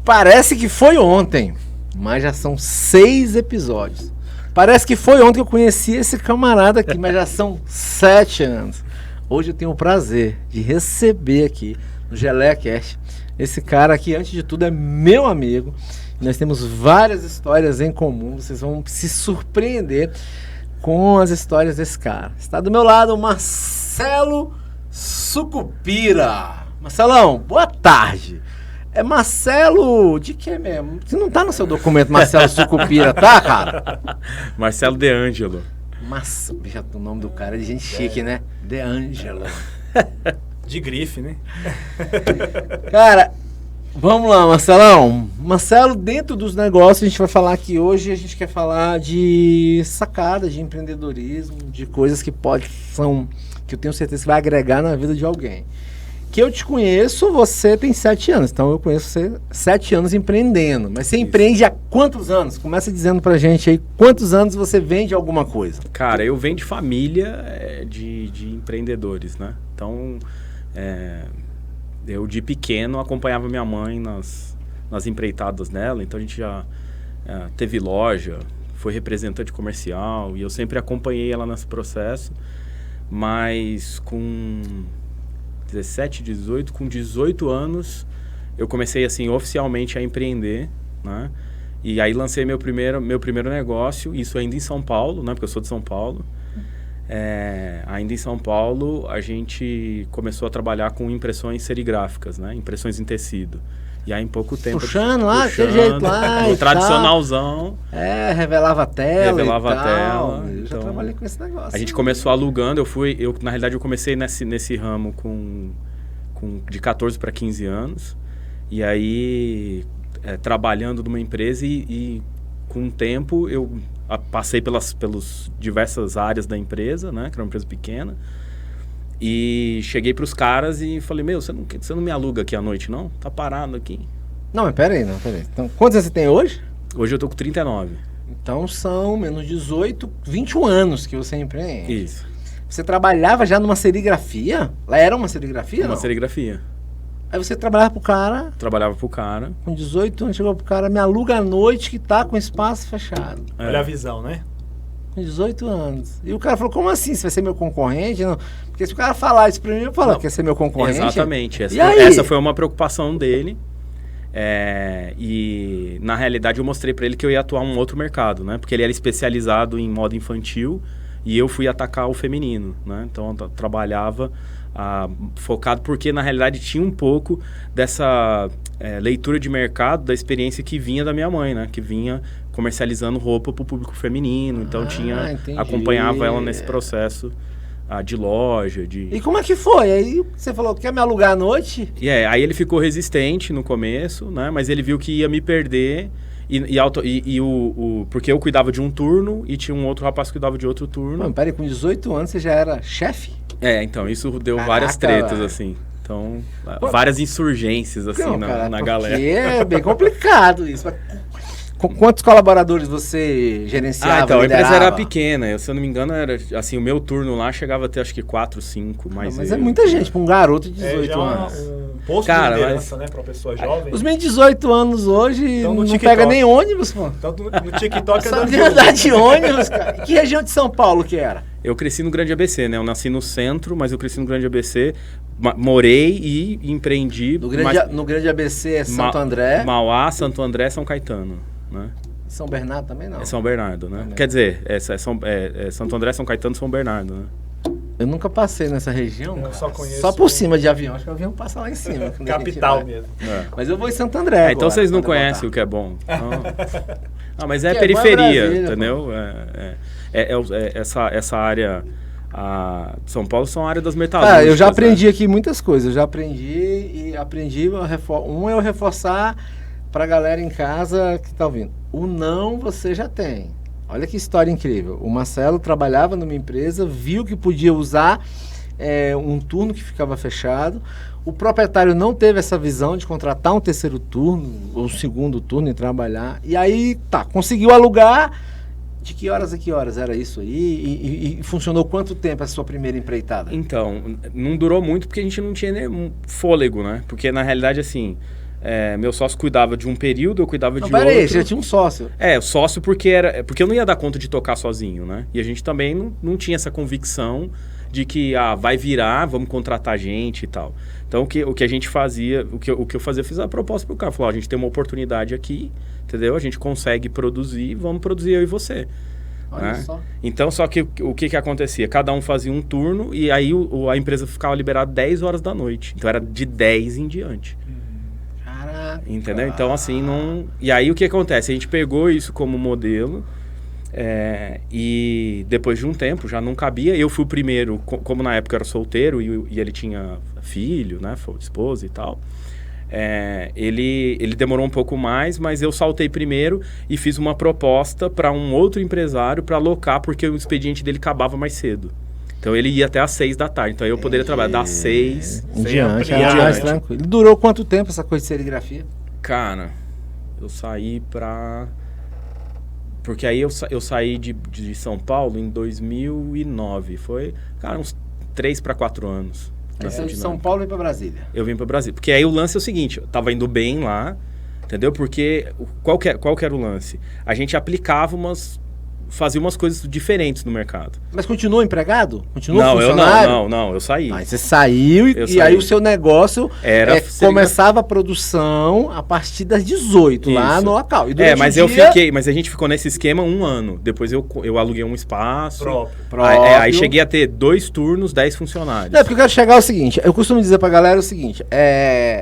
Parece que foi ontem, mas já são 6 episódios. Parece que foi ontem que eu conheci esse camarada aqui, mas já são 7 anos. Hoje eu tenho o prazer de receber aqui no GeleaCast esse cara aqui, antes de tudo, é meu amigo. Nós temos várias histórias em comum, vocês vão se surpreender com as histórias desse cara. Está do meu lado o Marcelo Sucupira. Marcelão, boa tarde. É Marcelo de que mesmo? Você não tá no seu documento Marcelo Sucupira, tá, cara? Marcelo De Angelo. Mas, bicho, o nome do cara é de gente chique, né? De Angelo. De grife, né? Cara, vamos lá, Marcelão. Marcelo, dentro dos negócios, a gente vai falar aqui hoje, a gente quer falar de sacada, de empreendedorismo, de coisas que que eu tenho certeza que vai agregar na vida de alguém. Que eu te conheço, você tem 7 anos, então eu conheço você 7 anos empreendendo. Mas você empreende há quantos anos? Começa dizendo pra gente aí, quantos anos você vende alguma coisa? Cara, eu venho de família de empreendedores, né? Então, eu de pequeno acompanhava minha mãe nas empreitadas dela, então a gente já teve loja, foi representante comercial, e eu sempre acompanhei ela nesse processo, mas com 17, 18, com 18 anos, eu comecei, assim, oficialmente a empreender, né? E aí lancei meu primeiro negócio, isso ainda em São Paulo, né? Porque eu sou de São Paulo. Ainda em São Paulo, a gente começou a trabalhar com impressões serigrafas, né? Impressões em tecido. E aí, em pouco tempo... Puxando lá, aquele jeito lá o tradicionalzão. Revelava a tela Revelava e a tal. tela. Eu já então, trabalhei com esse negócio. A gente começou alugando, na realidade, eu comecei nesse ramo de 14 para 15 anos. E aí, trabalhando numa empresa e com o tempo, eu passei pelas diversas áreas da empresa, né? Que era uma empresa pequena. E cheguei pros caras e falei, você não me aluga aqui à noite, não? Tá parado aqui. Não, mas peraí. Então, quantos anos você tem hoje? Hoje eu tô com 39. Então são menos 18, 21 anos que você empreende. Isso. Você trabalhava já numa serigrafia? Lá era uma serigrafia, Uma não? serigrafia. Aí você trabalhava pro cara... Trabalhava pro cara. Com 18 anos, chegou pro cara, me aluga à noite que tá com espaço fechado. Olha a visão, né? Com 18 anos. E o cara falou, como assim? Você vai ser meu concorrente? Não. Porque se o cara falar isso pra mim, eu falo, quer ser meu concorrente? Exatamente. Essa foi uma preocupação dele. E, na realidade, eu mostrei pra ele que eu ia atuar em um outro mercado, né? Porque ele era especializado em moda infantil e eu fui atacar o feminino, né? Então, eu trabalhava focado porque, na realidade, tinha um pouco dessa leitura de mercado, da experiência que vinha da minha mãe, né? Que vinha comercializando roupa para o público feminino, então acompanhava ela nesse processo de loja, E como é que foi? Aí você falou, quer me alugar à noite? Aí ele ficou resistente no começo, né? Mas ele viu que ia me perder, porque eu cuidava de um turno e tinha um outro rapaz que cuidava de outro turno. Mano, peraí, com 18 anos você já era chefe? Então isso deu várias tretas, assim. Então, várias insurgências, assim, na galera. É bem complicado isso. Quantos colaboradores você gerenciava? Então, a empresa era pequena. Se eu não me engano, era assim, o meu turno lá chegava a ter acho que 4, 5. Mas é muita gente para um garoto de 18 anos. Um posto de liderança, né, para uma pessoa jovem. Os meus 18 anos hoje não pega nem ônibus, pô. Então no TikTok só de andar de ônibus, cara. E que região de São Paulo que era? Eu cresci no Grande ABC, né? Eu nasci no centro, mas eu cresci no Grande ABC. Morei e empreendi. No Grande ABC é Santo André? Mauá, Santo André, São Caetano. Né? São Bernardo também não? É São Bernardo, né? Quer dizer, Santo André, São Caetano, São Bernardo, né? Eu nunca passei nessa região, eu só conheço... Só por cima de avião, acho que o avião passa lá em cima. Capital mesmo. Mas eu vou em Santo André agora, então vocês não conhecem o que é bom. Não, mas é periferia, entendeu? Essa área... São Paulo são a área das metalúrgicas. Eu já aprendi aqui muitas coisas. Eu já aprendi um é eu reforçar pra galera em casa que tá ouvindo. O não você já tem. Olha que história incrível. O Marcelo trabalhava numa empresa, viu que podia usar um turno que ficava fechado. O proprietário não teve essa visão de contratar um terceiro turno ou um segundo turno e trabalhar. E aí, conseguiu alugar. De que horas a que horas era isso aí? E funcionou quanto tempo essa sua primeira empreitada? Então, não durou muito porque a gente não tinha nem fôlego, né? Porque, na realidade, assim, meu sócio cuidava de um período, eu cuidava de outro. Peraí, você já tinha um sócio. Sócio porque eu não ia dar conta de tocar sozinho, né? E a gente também não tinha essa convicção de que vai virar, vamos contratar gente e tal. Então, o que a gente fazia, o que eu fazia, eu fiz a proposta pro cara. Falou, a gente tem uma oportunidade aqui, entendeu? A gente consegue produzir, vamos produzir eu e você. Olha né? só. Então, só que o que acontecia? Cada um fazia um turno e aí a empresa ficava liberada 10 horas da noite. Então, era de 10 em diante. Caraca. Entendeu? Então, assim, não... E aí, o que acontece? A gente pegou isso como modelo e depois de um tempo, já não cabia. Eu fui o primeiro, como na época eu era solteiro e ele tinha filho, né? Esposa e tal. Ele demorou um pouco mais, mas eu saltei primeiro e fiz uma proposta para um outro empresário para alocar, porque o expediente dele acabava mais cedo. Então ele ia até às 6 da tarde. Então eu poderia trabalhar das 6 em diante, mais tranquilo. Durou quanto tempo essa coisa de serigrafia? Cara, eu saí porque aí eu saí de São Paulo em 2009. Foi, cara, uns 3 para 4 anos. Aí saiu de São Paulo e para Brasília. Eu vim para Brasília. Porque aí o lance é o seguinte, eu tava indo bem lá, entendeu? Porque qual que era o lance? A gente fazia umas coisas diferentes no mercado. Mas continuou empregado? Continuou funcionário? Não, eu saí. Você saiu e aí o seu negócio começava a produção a partir das 18 lá no local. E mas a gente ficou nesse esquema 1 ano. Depois eu aluguei um espaço. Próprio. Aí cheguei a ter 2 turnos, 10 funcionários. Não, porque eu quero chegar ao seguinte, eu costumo dizer pra galera o seguinte,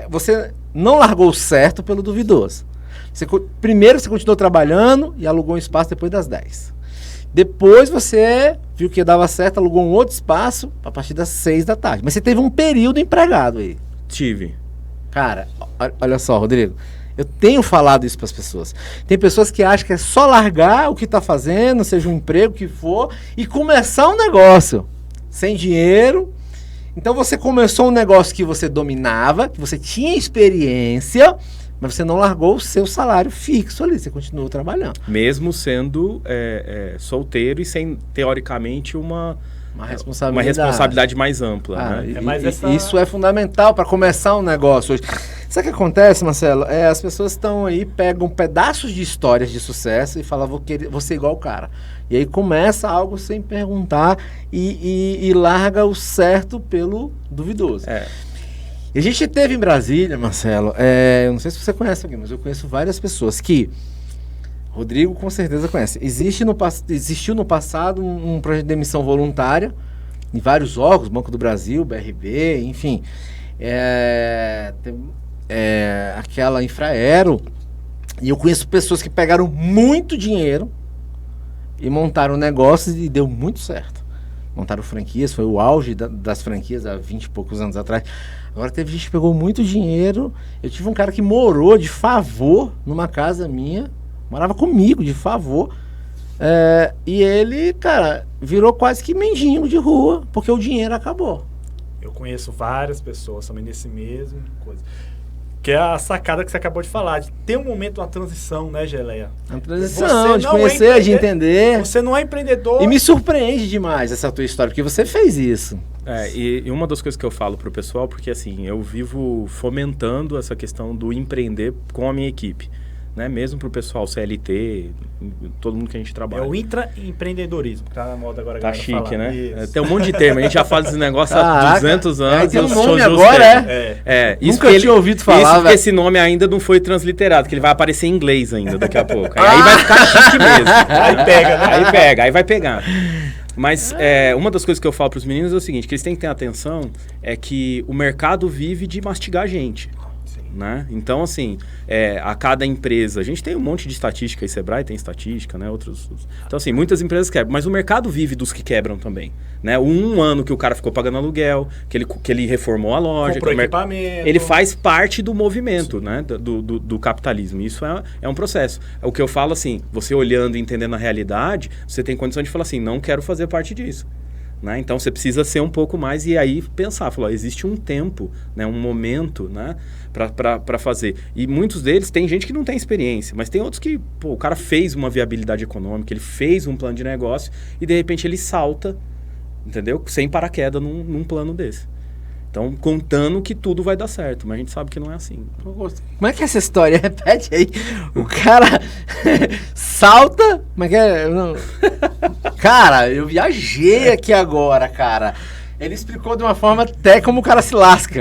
você não largou o certo pelo duvidoso. Primeiro você continuou trabalhando e alugou um espaço depois das 10. Depois você viu que dava certo, alugou um outro espaço a partir das 6 da tarde. Mas você teve um período empregado aí. Tive. Cara, olha só, Rodrigo. Eu tenho falado isso para as pessoas. Tem pessoas que acham que é só largar o que está fazendo, seja um emprego que for, e começar um negócio. Sem dinheiro. Então você começou um negócio que você dominava, que você tinha experiência, mas você não largou o seu salário fixo ali, você continuou trabalhando. Mesmo sendo solteiro e sem, teoricamente, uma responsabilidade mais ampla. Né? Isso é fundamental para começar um negócio hoje. Sabe o que acontece, Marcelo? As pessoas estão aí, pegam pedaços de histórias de sucesso e falam, vou ser igual o cara. E aí começa algo sem perguntar e larga o certo pelo duvidoso. E a gente teve em Brasília, Marcelo, eu não sei se você conhece alguém, mas eu conheço várias pessoas que, Rodrigo com certeza conhece, existiu no passado um projeto de demissão voluntária em vários órgãos, Banco do Brasil, BRB, enfim, aquela Infraero, e eu conheço pessoas que pegaram muito dinheiro e montaram negócios e deu muito certo. Montaram franquias, foi o auge das franquias há 20 e poucos anos atrás. Agora teve gente que pegou muito dinheiro. Eu tive um cara que morou de favor numa casa minha, morava comigo de favor. E ele, cara, virou quase que mendigo de rua, porque o dinheiro acabou. Eu conheço várias pessoas também nesse mesmo coisa. Que é a sacada que você acabou de falar, de ter um momento, uma transição, né, Geleia? Uma transição, de conhecer, de entender. Você não é empreendedor. E me surpreende demais essa tua história, porque você fez isso. E uma das coisas que eu falo pro pessoal, porque assim, eu vivo fomentando essa questão do empreender com a minha equipe. Né? Mesmo pro pessoal CLT, todo mundo que a gente trabalha. É o intraempreendedorismo, que tá na moda agora. Tá chique, falar. Né? Tem um monte de termo, a gente já fala desse negócio há 200 anos. Tem um nome agora, Nunca tinha ouvido falar. Isso porque esse nome ainda não foi transliterado, que ele vai aparecer em inglês ainda daqui a pouco. Aí vai ficar chique mesmo. Aí pega, né? Aí vai pegar. Mas uma das coisas que eu falo para os meninos é o seguinte, que eles têm que ter atenção, é que o mercado vive de mastigar gente. Né? Então, assim, a cada empresa... A gente tem um monte de estatística, e Sebrae tem estatística, né? Então, assim, muitas empresas quebram. Mas o mercado vive dos que quebram também. Né? Um ano que o cara ficou pagando aluguel, que ele reformou a loja... Comprou equipamento. Ele faz parte do movimento, né? do capitalismo. Isso é um processo. O que eu falo, assim, você olhando e entendendo a realidade, você tem condição de falar assim, não quero fazer parte disso. Né? Então você precisa ser um pouco mais e aí pensar, falar, existe um tempo, né? Um momento, né? Para fazer. E muitos deles, tem gente que não tem experiência, mas tem outros que, o cara fez uma viabilidade econômica, ele fez um plano de negócio e de repente ele salta, entendeu? Sem paraquedas num plano desse. Então, contando que tudo vai dar certo, mas a gente sabe que não é assim. Como é que é essa história? Repete aí. O cara salta... Como é que é? Cara, eu viajei aqui agora, cara. Ele explicou de uma forma até como o cara se lasca.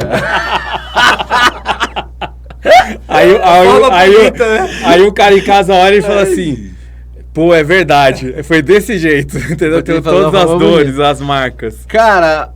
Aí o cara em casa olha e fala assim... Pô, é verdade. Foi desse jeito, entendeu? Tem todas as dores, as marcas. Cara,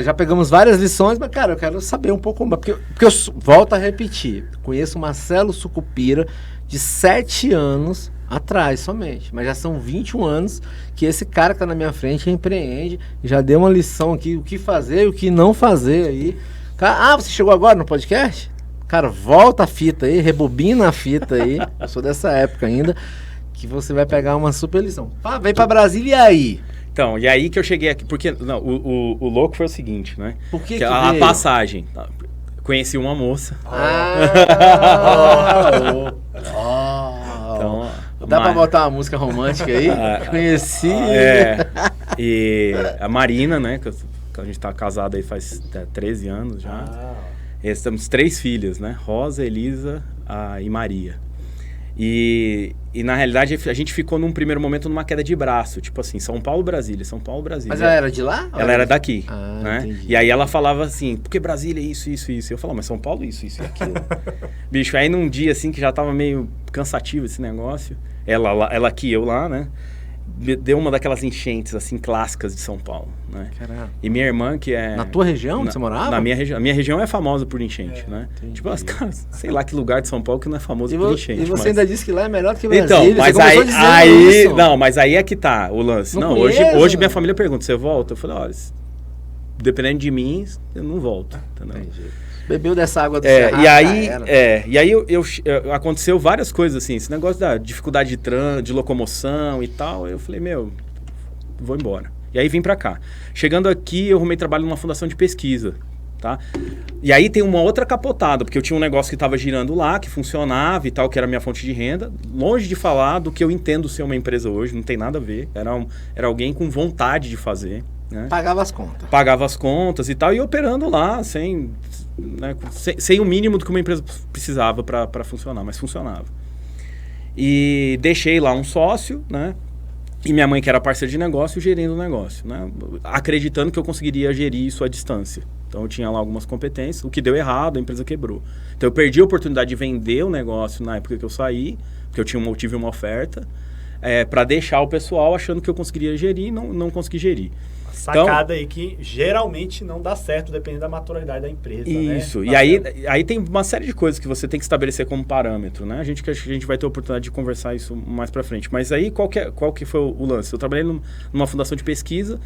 já pegamos várias lições, mas, cara, eu quero saber um pouco mais. Porque eu volto a repetir. Conheço o Marcelo Sucupira de 7 anos atrás somente. Mas já são 21 anos que esse cara que tá na minha frente empreende. Já deu uma lição aqui, o que fazer e o que não fazer aí. Cara, você chegou agora no podcast? Cara, volta a fita aí, rebobina a fita aí. Eu sou dessa época ainda. Que você vai pegar uma super lição. Vem pra Brasília e aí? Então, e aí que eu cheguei aqui, porque não, o louco foi o seguinte, né? Por que a passagem. Conheci uma moça. Então, dá pra botar uma música romântica aí? Conheci. E a Marina, né? Que a gente tá casado aí faz 13 anos já. E temos 3 filhas, né? Rosa, Elisa e Maria. E na realidade a gente ficou num primeiro momento numa queda de braço, tipo assim, São Paulo, Brasília, São Paulo, Brasília. Mas ela era de lá? Ela era daqui, né? Entendi. E aí ela falava assim, porque Brasília é isso. Eu falava, mas São Paulo isso e aquilo. Bicho, aí num dia assim que já tava meio cansativo esse negócio, ela aqui, eu lá, né? Deu uma daquelas enchentes, assim, clássicas de São Paulo, né? Caramba. E minha irmã, que é... Na tua região onde você morava? Na minha região. A minha região é famosa por enchente, né? Entendi. Tipo, sei lá que lugar de São Paulo que não é famoso por enchente. E você ainda disse que lá é melhor do que Brasília. Então, mas aí não, mas aí é que tá o lance. Não, hoje minha família pergunta, você volta? Eu falei, olha, dependendo de mim, eu não volto, entendeu? Entendi. Bebeu dessa água do Cerrado, e aí aconteceu várias coisas assim, esse negócio da dificuldade de locomoção e tal, eu falei, vou embora. E aí vim pra cá. Chegando aqui, eu arrumei trabalho numa fundação de pesquisa, tá? E aí tem uma outra capotada, porque eu tinha um negócio que estava girando lá, que funcionava e tal, que era a minha fonte de renda, longe de falar do que eu entendo ser uma empresa hoje, não tem nada a ver, era alguém com vontade de fazer, né? Pagava as contas. Pagava as contas e tal, e operando lá, sem o mínimo do que uma empresa precisava para funcionar, mas funcionava. E deixei lá um sócio, né? E minha mãe, que era parceira de negócio, gerindo o negócio, né? Acreditando que eu conseguiria gerir isso à distância. Então eu tinha lá algumas competências, o que deu errado, a empresa quebrou. Então eu perdi a oportunidade de vender o negócio na época que eu saí, porque eu tive uma oferta, para deixar o pessoal achando que eu conseguiria gerir e não consegui gerir. Sacada aí que geralmente não dá certo, dependendo da maturidade da empresa. Isso, né? E aí tem uma série de coisas que você tem que estabelecer como parâmetro, né? Acho que a gente vai ter a oportunidade de conversar isso mais pra frente. Mas aí, qual que foi o lance? Eu trabalhei numa fundação de pesquisa,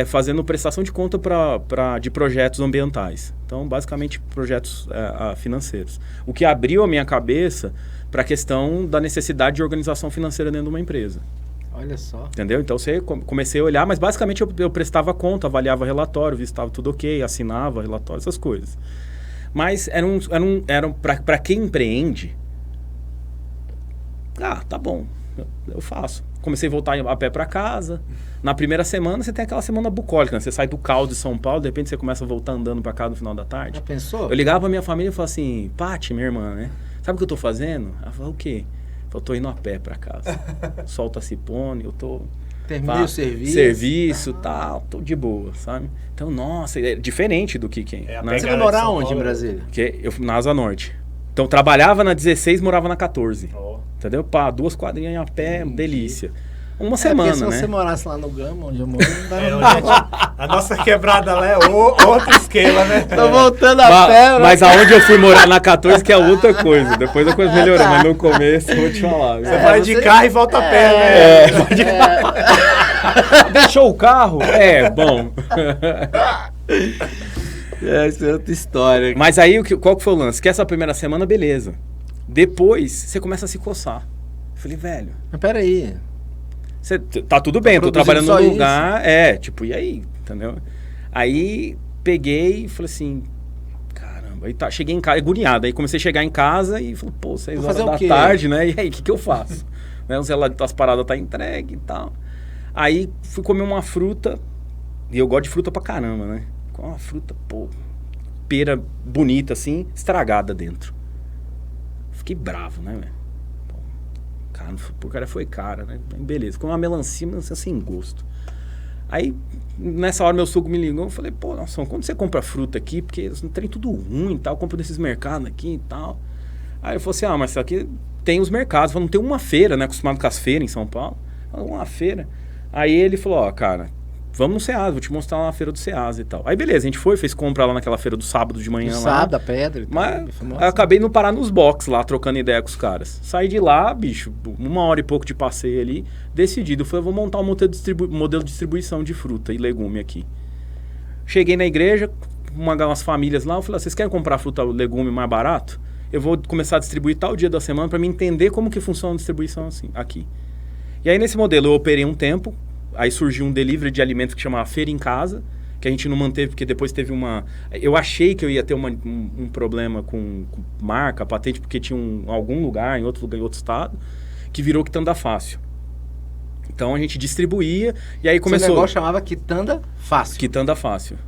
fazendo prestação de conta de projetos ambientais. Então, basicamente, projetos financeiros. O que abriu a minha cabeça para a questão da necessidade de organização financeira dentro de uma empresa. Olha só. Entendeu? Então, comecei a olhar, mas basicamente eu prestava conta, avaliava relatório, via se estava tudo ok, assinava relatório, essas coisas. Mas eram para quem empreende, tá bom, eu faço. Comecei a voltar a pé para casa. Na primeira semana, você tem aquela semana bucólica, né? Você sai do caos de São Paulo, de repente você começa a voltar andando para casa no final da tarde. Já pensou? Eu ligava para minha família e falava assim, Paty, minha irmã, né? Sabe o que eu tô fazendo? Ela falou, o quê? Eu tô indo a pé pra casa. Solta a cipone, eu tô... Terminei o serviço. Serviço, tal, tô de boa, sabe? Então, nossa, é diferente do que quem... Né? Você vai morar onde em Brasília? Eu na Asa Norte. Então, trabalhava na 16, morava na 14. Entendeu? 2 quadrinhas a pé, delícia. Uma semana, se né? Se você morasse lá no Gama, onde eu moro, não dá a nossa quebrada lá é outro esquema, né? Tô voltando a pé. Mas aonde eu fui morar na 14 que é outra coisa. Depois a coisa melhorou, mas no começo eu vou te falar. Você vai de carro e volta a pé, né? Deixou o carro? Bom. Essa é outra história. Mas aí, qual que foi o lance? Que essa primeira semana, beleza. Depois, você começa a se coçar. Eu falei, velho... Mas peraí... Tá tudo bem, eu tô trabalhando num lugar... e aí, entendeu? Aí, peguei e falei assim... Caramba, aí cheguei em casa, agoniado. Aí comecei a chegar em casa e falei, 6 horas da tarde, né? E aí, o que eu faço? As paradas tá entregue e tal. Aí, fui comer uma fruta... E eu gosto de fruta pra caramba, né? Com uma fruta, pera bonita, assim, estragada dentro. Fiquei bravo, né, velho? O cara foi cara, né? Beleza, com uma melancia, sem gosto. Aí, nessa hora, meu sogro me ligou, eu falei, pô, nossa, quando você compra fruta aqui, porque não tem tudo ruim e tal, compra desses mercados aqui e tal. Aí ele falou assim, mas aqui tem os mercados, não tem uma feira, né? Acostumado com as feiras em São Paulo. Uma feira. Aí ele falou, cara, vamos no Ceasa, vou te mostrar lá na feira do Ceasa e tal. Aí beleza, a gente fez compra lá naquela feira do sábado de manhã lá. Sábado, a pedra e tal. Mas eu acabei não parar nos box lá, trocando ideia com os caras. Saí de lá, bicho, 1 hora e pouco de passeio ali, decidido. Falei, vou montar um modelo de distribuição de fruta e legume aqui. Cheguei na igreja, umas famílias lá, eu falei, vocês querem comprar fruta e legume mais barato? Eu vou começar a distribuir tal dia da semana para me entender como que funciona a distribuição assim, aqui. E aí nesse modelo eu operei um tempo, aí surgiu um delivery de alimentos que chamava Feira em Casa, que a gente não manteve, porque depois teve uma... Eu achei que eu ia ter um problema com marca, patente, porque tinha algum lugar, em outro estado, que virou Quitanda Fácil. Então a gente distribuía, e aí começou... Esse negócio chamava Quitanda Fácil. Quitanda Fácil.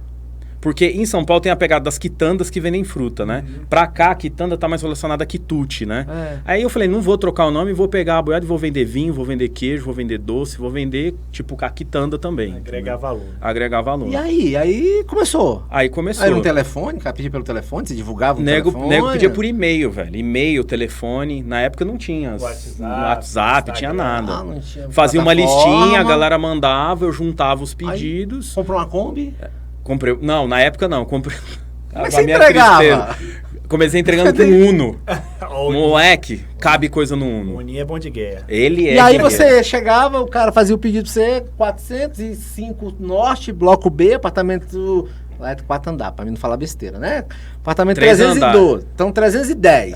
Porque em São Paulo tem a pegada das quitandas que vendem fruta, né? Pra cá, a quitanda tá mais relacionada a quitute, né? Aí eu falei, não vou trocar o nome, vou pegar a boiada e vou vender vinho, vou vender queijo, vou vender doce, vou vender, tipo, a quitanda também. Agregar valor. Agregar valor. E aí começou? Aí começou. Aí no telefone, cara, pedia pelo telefone, você divulgava o telefone? Nego pedia por e-mail, velho. E-mail, telefone. Na época não tinha WhatsApp, tinha nada. Não tinha fazia uma listinha, a galera mandava, eu juntava os pedidos. Aí, comprou uma Kombi? Comprei. Não, na época não. Comprei. Mas você entregava? Comecei entregando com Uno. Moleque, cabe coisa no Uno. Uninho é bom de guerra. Ele é. E aí você chegava, o cara fazia o pedido pra você, 405 Norte, bloco B, apartamento... Lá é 4 andar, pra mim não falar besteira, né? Apartamento 312. Então 310.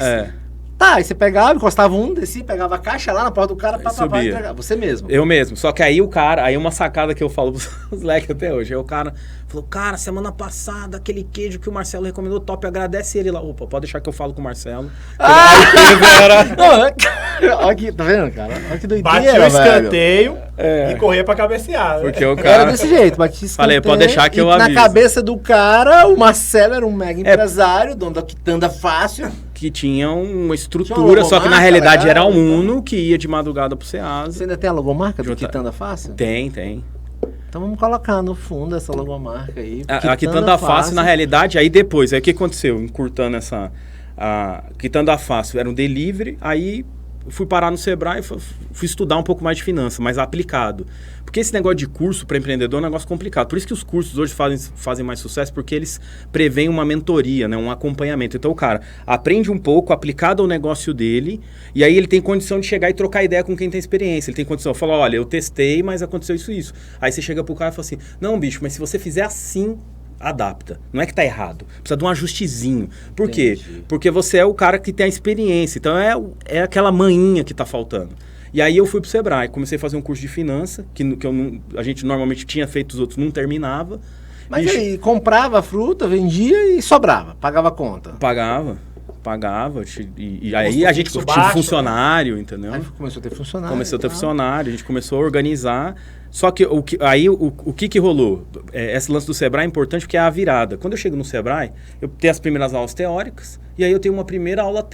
Tá, aí você pegava, encostava descia, pegava a caixa lá na porta do cara, pra entregar. Você mesmo. Eu mesmo. Só que aí aí uma sacada que eu falo pros moleques até hoje, aí o cara falou, cara, semana passada, aquele queijo que o Marcelo recomendou, top, agradece ele lá. Opa, pode deixar que eu falo com o Marcelo. Olha aqui, tá vendo, cara? Olha que doideira, bati o escanteio e corria pra cabecear. Porque o cara... Era desse jeito, bati escanteio. Falei, pode deixar que eu aviso. Na cabeça do cara, o Marcelo era um mega empresário, dono da Quitanda Fácil. Que tinha uma estrutura, só que na realidade era um Uno que ia de madrugada pro Ceasa. Você ainda tem a logomarca do Quitanda Fácil? Tem. Então vamos colocar no fundo essa logomarca aí. A Quitanda Fácil, na realidade, aí depois, aí o que aconteceu? Encurtando a Quitanda Fácil era um delivery, aí fui parar no Sebrae e fui estudar um pouco mais de finanças, mais aplicado. Porque esse negócio de curso para empreendedor é um negócio complicado. Por isso que os cursos hoje fazem mais sucesso, porque eles preveem uma mentoria, né? Um acompanhamento. Então o cara aprende um pouco, aplicado ao negócio dele, e aí ele tem condição de chegar e trocar ideia com quem tem experiência. Ele tem condição de falar, olha, eu testei, mas aconteceu isso. Aí você chega pro cara e fala assim, não, bicho, mas se você fizer assim... adapta. Não é que tá errado. Precisa de um ajustezinho. Por quê? Porque você é o cara que tem a experiência. Então é aquela manhinha que tá faltando. E aí eu fui pro Sebrae. Comecei a fazer um curso de finança, a gente normalmente tinha feito, os outros não terminava. Mas aí, comprava a fruta, vendia e sobrava. Pagava a conta. Pagava. E aí a gente tinha funcionário, entendeu? Aí começou a ter funcionário. A gente começou a organizar. Só que o que rolou? Esse lance do Sebrae é importante porque é a virada. Quando eu chego no Sebrae, eu tenho as primeiras aulas teóricas e aí eu tenho uma primeira aula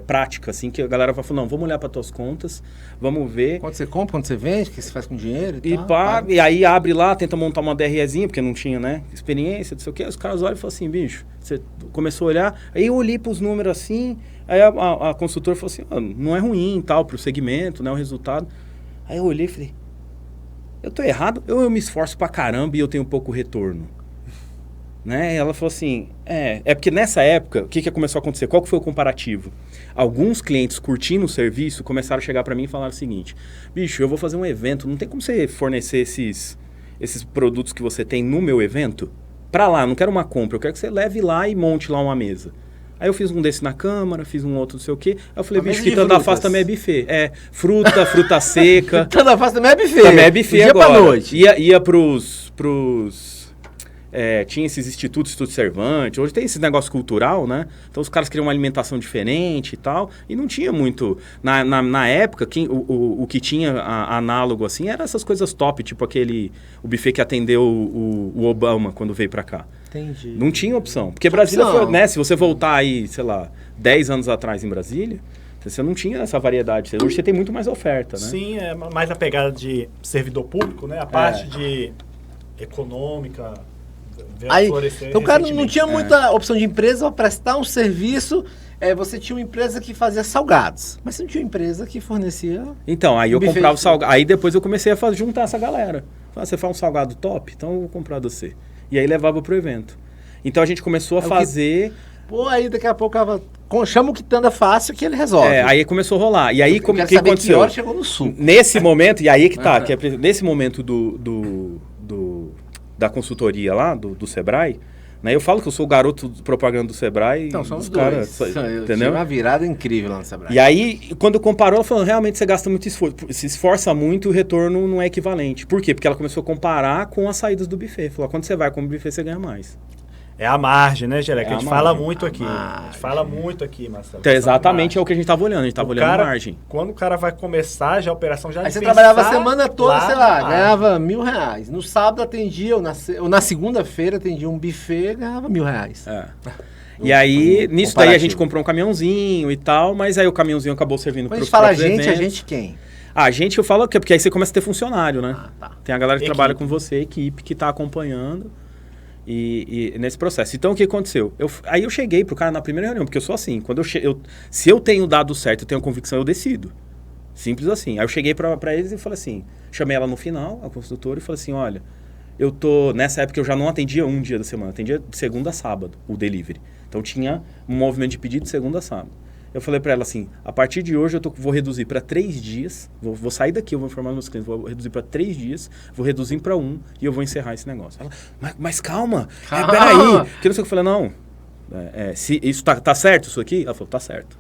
prática, assim, que a galera vai falar, não, vamos olhar para tuas contas, vamos ver. Quando você compra, quando você vende, o que você faz com dinheiro e tal. Paga, e aí abre lá, tenta montar uma DREzinha, porque não tinha, né, experiência, não sei o quê. Os caras olham e falam assim, bicho, você começou a olhar, aí eu olhei para os números assim, aí a consultora falou assim, não é ruim tal, para o segmento, né, o resultado. Aí eu olhei e falei, eu tô errado, eu me esforço pra caramba e eu tenho pouco retorno. Né? Ela falou assim, porque nessa época, o que começou a acontecer? Qual que foi o comparativo? Alguns clientes curtindo o serviço começaram a chegar pra mim e falaram o seguinte, bicho, eu vou fazer um evento, não tem como você fornecer esses produtos que você tem no meu evento? Pra lá, não quero uma compra, eu quero que você leve lá e monte lá uma mesa. Aí eu fiz um desse na Câmara, fiz um outro não sei o quê. Aí eu falei, bicho, Quitanda Fácil também é buffet. fruta seca. Quitanda Fácil também é buffet. Também é buffet dia agora. Pra noite. Ia pros tinha esses institutos, Instituto Cervantes, hoje tem esse negócio cultural, né? Então os caras queriam uma alimentação diferente e tal, e não tinha muito... Na época, o que tinha análogo, assim, era essas coisas top, tipo o buffet que atendeu o Obama quando veio pra cá. Entendi. Não tinha opção. Porque Brasília foi, né? Se você voltar aí, sei lá, 10 anos atrás em Brasília, você não tinha essa variedade. Hoje você tem muito mais oferta, né? Sim, é mais a pegada de servidor público, né? A parte de econômica... Aí, então o cara não tinha muita opção de empresa para prestar um serviço. Você tinha uma empresa que fazia salgados, mas você não tinha uma empresa que fornecia. Então, aí eu comprava o salgado. Aí depois eu comecei a juntar essa galera. Você faz um salgado top? Então eu vou comprar de você. E aí levava pro evento. Então a gente começou a fazer. Pô, aí daqui a pouco chama o Quitanda Fácil que ele resolve. Aí começou a rolar. E aí, como que aconteceu? Que hora chegou no sul. Nesse momento, e aí que tá, nesse momento da consultoria lá, do Sebrae, né? Eu falo que eu sou o garoto de propaganda do Sebrae. Então, somos dois. Entendeu? Tive uma virada incrível lá no Sebrae. E aí, quando comparou, ela falou, realmente você gasta muito esforço, se esforça muito e o retorno não é equivalente. Por quê? Porque ela começou a comparar com as saídas do buffet. Falou, quando você vai com o buffet, você ganha mais. É a margem, né, Geleca? A gente fala muito aqui. A gente fala muito aqui, Marcelo. Então, exatamente é o que a gente estava olhando. A gente estava olhando a margem. Quando o cara vai começar, já a operação já... Aí você trabalhava a semana toda, sei lá, ganhava R$1.000. No sábado atendia, ou na segunda-feira atendia um buffet, ganhava R$1.000. E aí, nisso daí a gente comprou um caminhãozinho e tal, mas aí o caminhãozinho acabou servindo para os próprios eventos. Quando a gente quem? A gente, eu falo que é porque aí você começa a ter funcionário, né? Tá. Tem a galera que trabalha com você, equipe que está acompanhando. E nesse processo. Então, o que aconteceu? Aí eu cheguei pro cara na primeira reunião, porque eu sou assim. Se eu tenho dado certo, eu tenho convicção, eu decido. Simples assim. Aí eu cheguei pra eles e falei assim, chamei ela no final, a consultora, e falei assim, olha, nessa época eu já não atendia um dia da semana, atendia de segunda a sábado, o delivery. Então tinha um movimento de pedido de segunda a sábado. Eu falei pra ela assim, a partir de hoje vou reduzir para 3 dias, vou sair daqui, eu vou informar meus clientes, vou reduzir para 3 dias, vou reduzir para 1 e eu vou encerrar esse negócio. Ela, mas calma, peraí. Que não sei o que eu falei, não, se isso tá certo isso aqui? Ela falou, tá certo.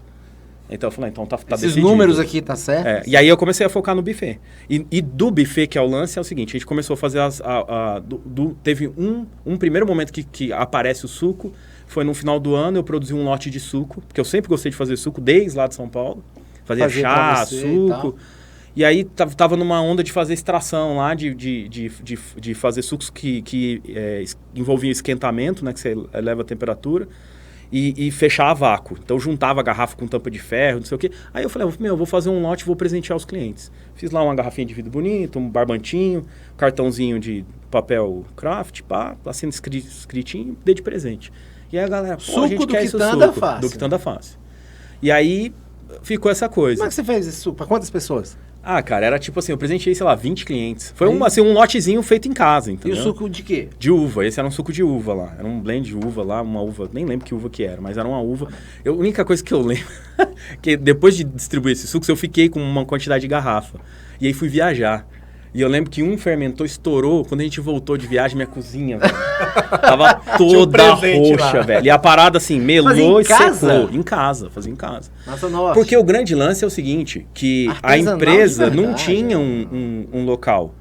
Então eu falei, então tá Esses decidido. números aqui tá certo? E aí eu comecei a focar no buffet. E do buffet, que é o lance, é o seguinte, a gente começou a fazer teve um primeiro momento que aparece o suco. Foi no final do ano, eu produzi um lote de suco, porque eu sempre gostei de fazer suco, desde lá de São Paulo. Fazia chá, suco. E aí tava numa onda de fazer extração lá, de fazer sucos que envolviam esquentamento, né? Que você eleva a temperatura. E fechar a vácuo. Então juntava a garrafa com tampa de ferro, não sei o quê. Aí eu falei, eu vou fazer um lote e vou presentear os clientes. Fiz lá uma garrafinha de vidro bonito, um barbantinho, cartãozinho de papel craft, assim escritinho, dei de presente. E aí a galera, suco a gente do quer esse Quitanda suco. Fácil. Do Quitanda Fácil. E aí ficou essa coisa. Como é que você fez esse suco? Para quantas pessoas? Cara, era tipo assim, eu presenteei, sei lá, 20 clientes. Foi um lotezinho feito em casa, entendeu? E o suco de quê? De uva. Esse era um suco de uva lá. Era um blend de uva lá, uma uva, nem lembro que uva que era, mas era uma uva. A única coisa que eu lembro, que depois de distribuir esses sucos, eu fiquei com uma quantidade de garrafa. E aí fui viajar. E eu lembro que um fermentou, estourou. Quando a gente voltou de viagem, minha cozinha, velho, tava toda roxa, velho. E a parada assim, melou e secou. Em casa, fazia em casa. Nossa. Porque o grande lance é o seguinte, que a empresa não tinha um local.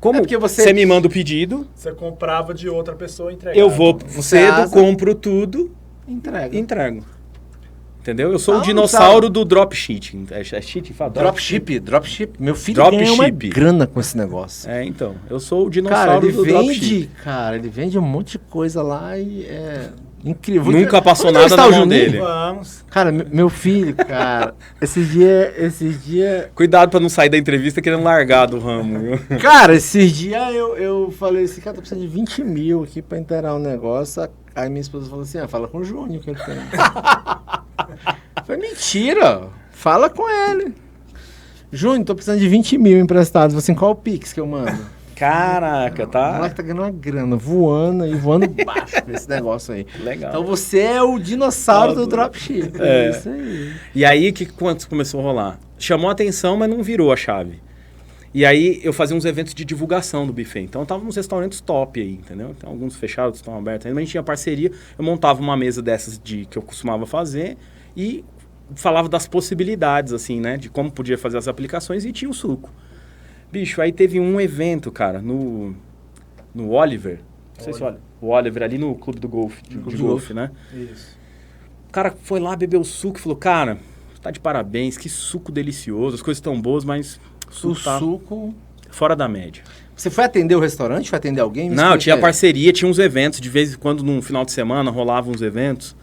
Como você me manda o pedido... Você comprava de outra pessoa e entregava. Eu vou cedo, compro tudo, entrego. Entendeu? Eu sou o dinossauro do dropship. É shit? Fala, dropship. Meu filho ganha uma grana com esse negócio. Então. Eu sou o dinossauro do dropship. Cara, ele vende um monte de coisa lá e é incrível. Nunca passou nada na mão dele. Vamos. Cara, meu filho, cara, esses dias... Cuidado pra não sair da entrevista querendo largar do ramo, viu? Cara, esses dias eu falei assim, cara, tô precisando de 20 mil aqui pra inteirar um negócio. Aí minha esposa falou assim, fala com o Júnior que ele tem. Foi mentira, fala com ele. Júnior, tô precisando de 20 mil emprestados. Assim, qual o Pix que eu mando? Caraca, tá? O moleque tá ganhando uma grana, voando baixo com esse negócio aí. Legal. Então você é o dinossauro do dropship. É isso aí. E aí, quando começou a rolar? Chamou a atenção, mas não virou a chave. E aí, eu fazia uns eventos de divulgação do buffet. Então, eu tava nos restaurantes top aí, entendeu? Então, alguns fechados estão abertos ainda, mas a gente tinha parceria. Eu montava uma mesa dessas que eu costumava fazer e falava das possibilidades, assim, né? De como podia fazer as aplicações e tinha o suco. Bicho, aí teve um evento, cara, no Oliver. Não sei se olha. O Oliver ali no Clube do Golfe, de golfe, né? Isso. O cara foi lá, bebeu o suco e falou, cara, tá de parabéns, que suco delicioso, as coisas estão boas, mas O suco... fora da média. Você foi atender o restaurante? Foi atender alguém? Não, tinha parceria, tinha uns eventos, de vez em quando, no final de semana, rolavam uns eventos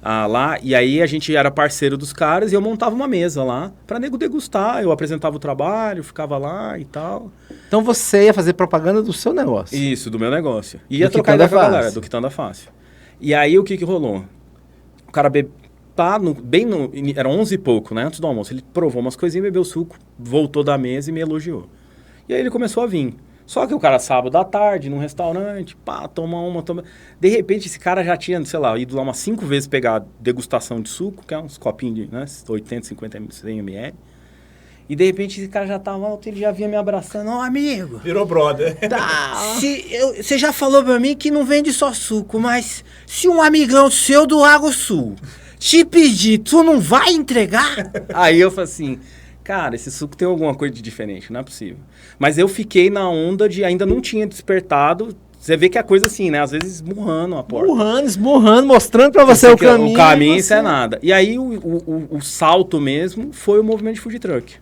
lá, e aí a gente era parceiro dos caras e eu montava uma mesa lá pra nego degustar, eu apresentava o trabalho, ficava lá e tal. Então você ia fazer propaganda do seu negócio. Isso, do meu negócio. Ia Do trocar Quitanda ideia com a galera, Fácil. do Quitanda Fácil. E aí o que rolou? O cara eram 11 e pouco, né, antes do almoço, ele provou umas coisinhas, bebeu suco, voltou da mesa e me elogiou. E aí ele começou a vir. Só que o cara, sábado à tarde, num restaurante, toma. De repente, esse cara já tinha, sei lá, ido lá umas 5 vezes pegar degustação de suco, que é uns copinhos de, né, 80, 50, 100 ml. E de repente, esse cara já tava alto, ele já vinha me abraçando. Ó, amigo. Virou brother. Você já falou pra mim que não vende só suco, mas se um amigão seu do Água Sul te pedir, tu não vai entregar? Aí eu falei assim... Cara, esse suco tem alguma coisa de diferente, não é possível. Mas eu fiquei na onda de... Ainda não tinha despertado. Você vê que é coisa assim, né? Às vezes esmurrando a porta. Esmurrando, mostrando pra você o caminho. O caminho, isso é nada. E aí o salto mesmo foi o movimento de food truck.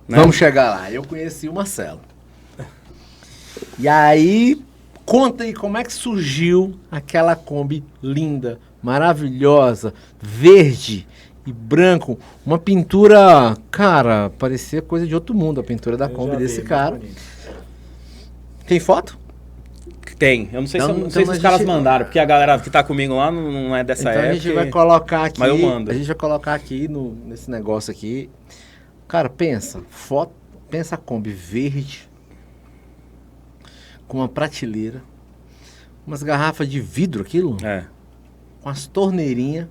Né? Vamos chegar lá. Eu conheci o Marcelo. E aí, conta aí como é que surgiu aquela Kombi linda, maravilhosa, verde e branco, uma pintura, cara, parecia coisa de outro mundo a pintura da Kombi desse cara. Tem foto? Tem, eu não sei Então, se os caras mandaram, porque a galera que tá comigo lá não é dessa época. A gente vai colocar aqui, mas eu mando. A gente vai colocar aqui nesse negócio aqui. Cara, pensa a Kombi verde, com uma prateleira, umas garrafas de vidro, aquilo, com as torneirinhas.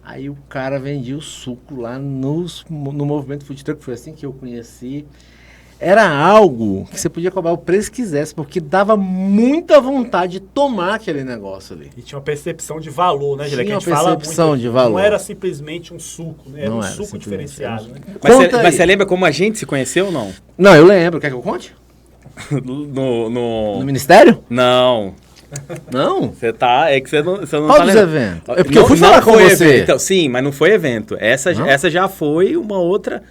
Aí o cara vendia o suco lá no movimento food truck, foi assim que eu conheci. Era algo que você podia cobrar o preço que quisesse, porque dava muita vontade de tomar aquele negócio ali. E tinha uma percepção de valor, né, Gilé? Tinha uma percepção de valor. Não era simplesmente um suco, né? Era um suco simplesmente diferenciado. Né? Mas você lembra como a gente se conheceu ou não? Não, eu lembro. Quer que eu conte? No Ministério? Não. Não? Você tá... É que você não Qual tá dos lembrando. eventos? É porque eu fui falar com foi você. Então, sim, mas não foi evento. Essa já foi uma outra...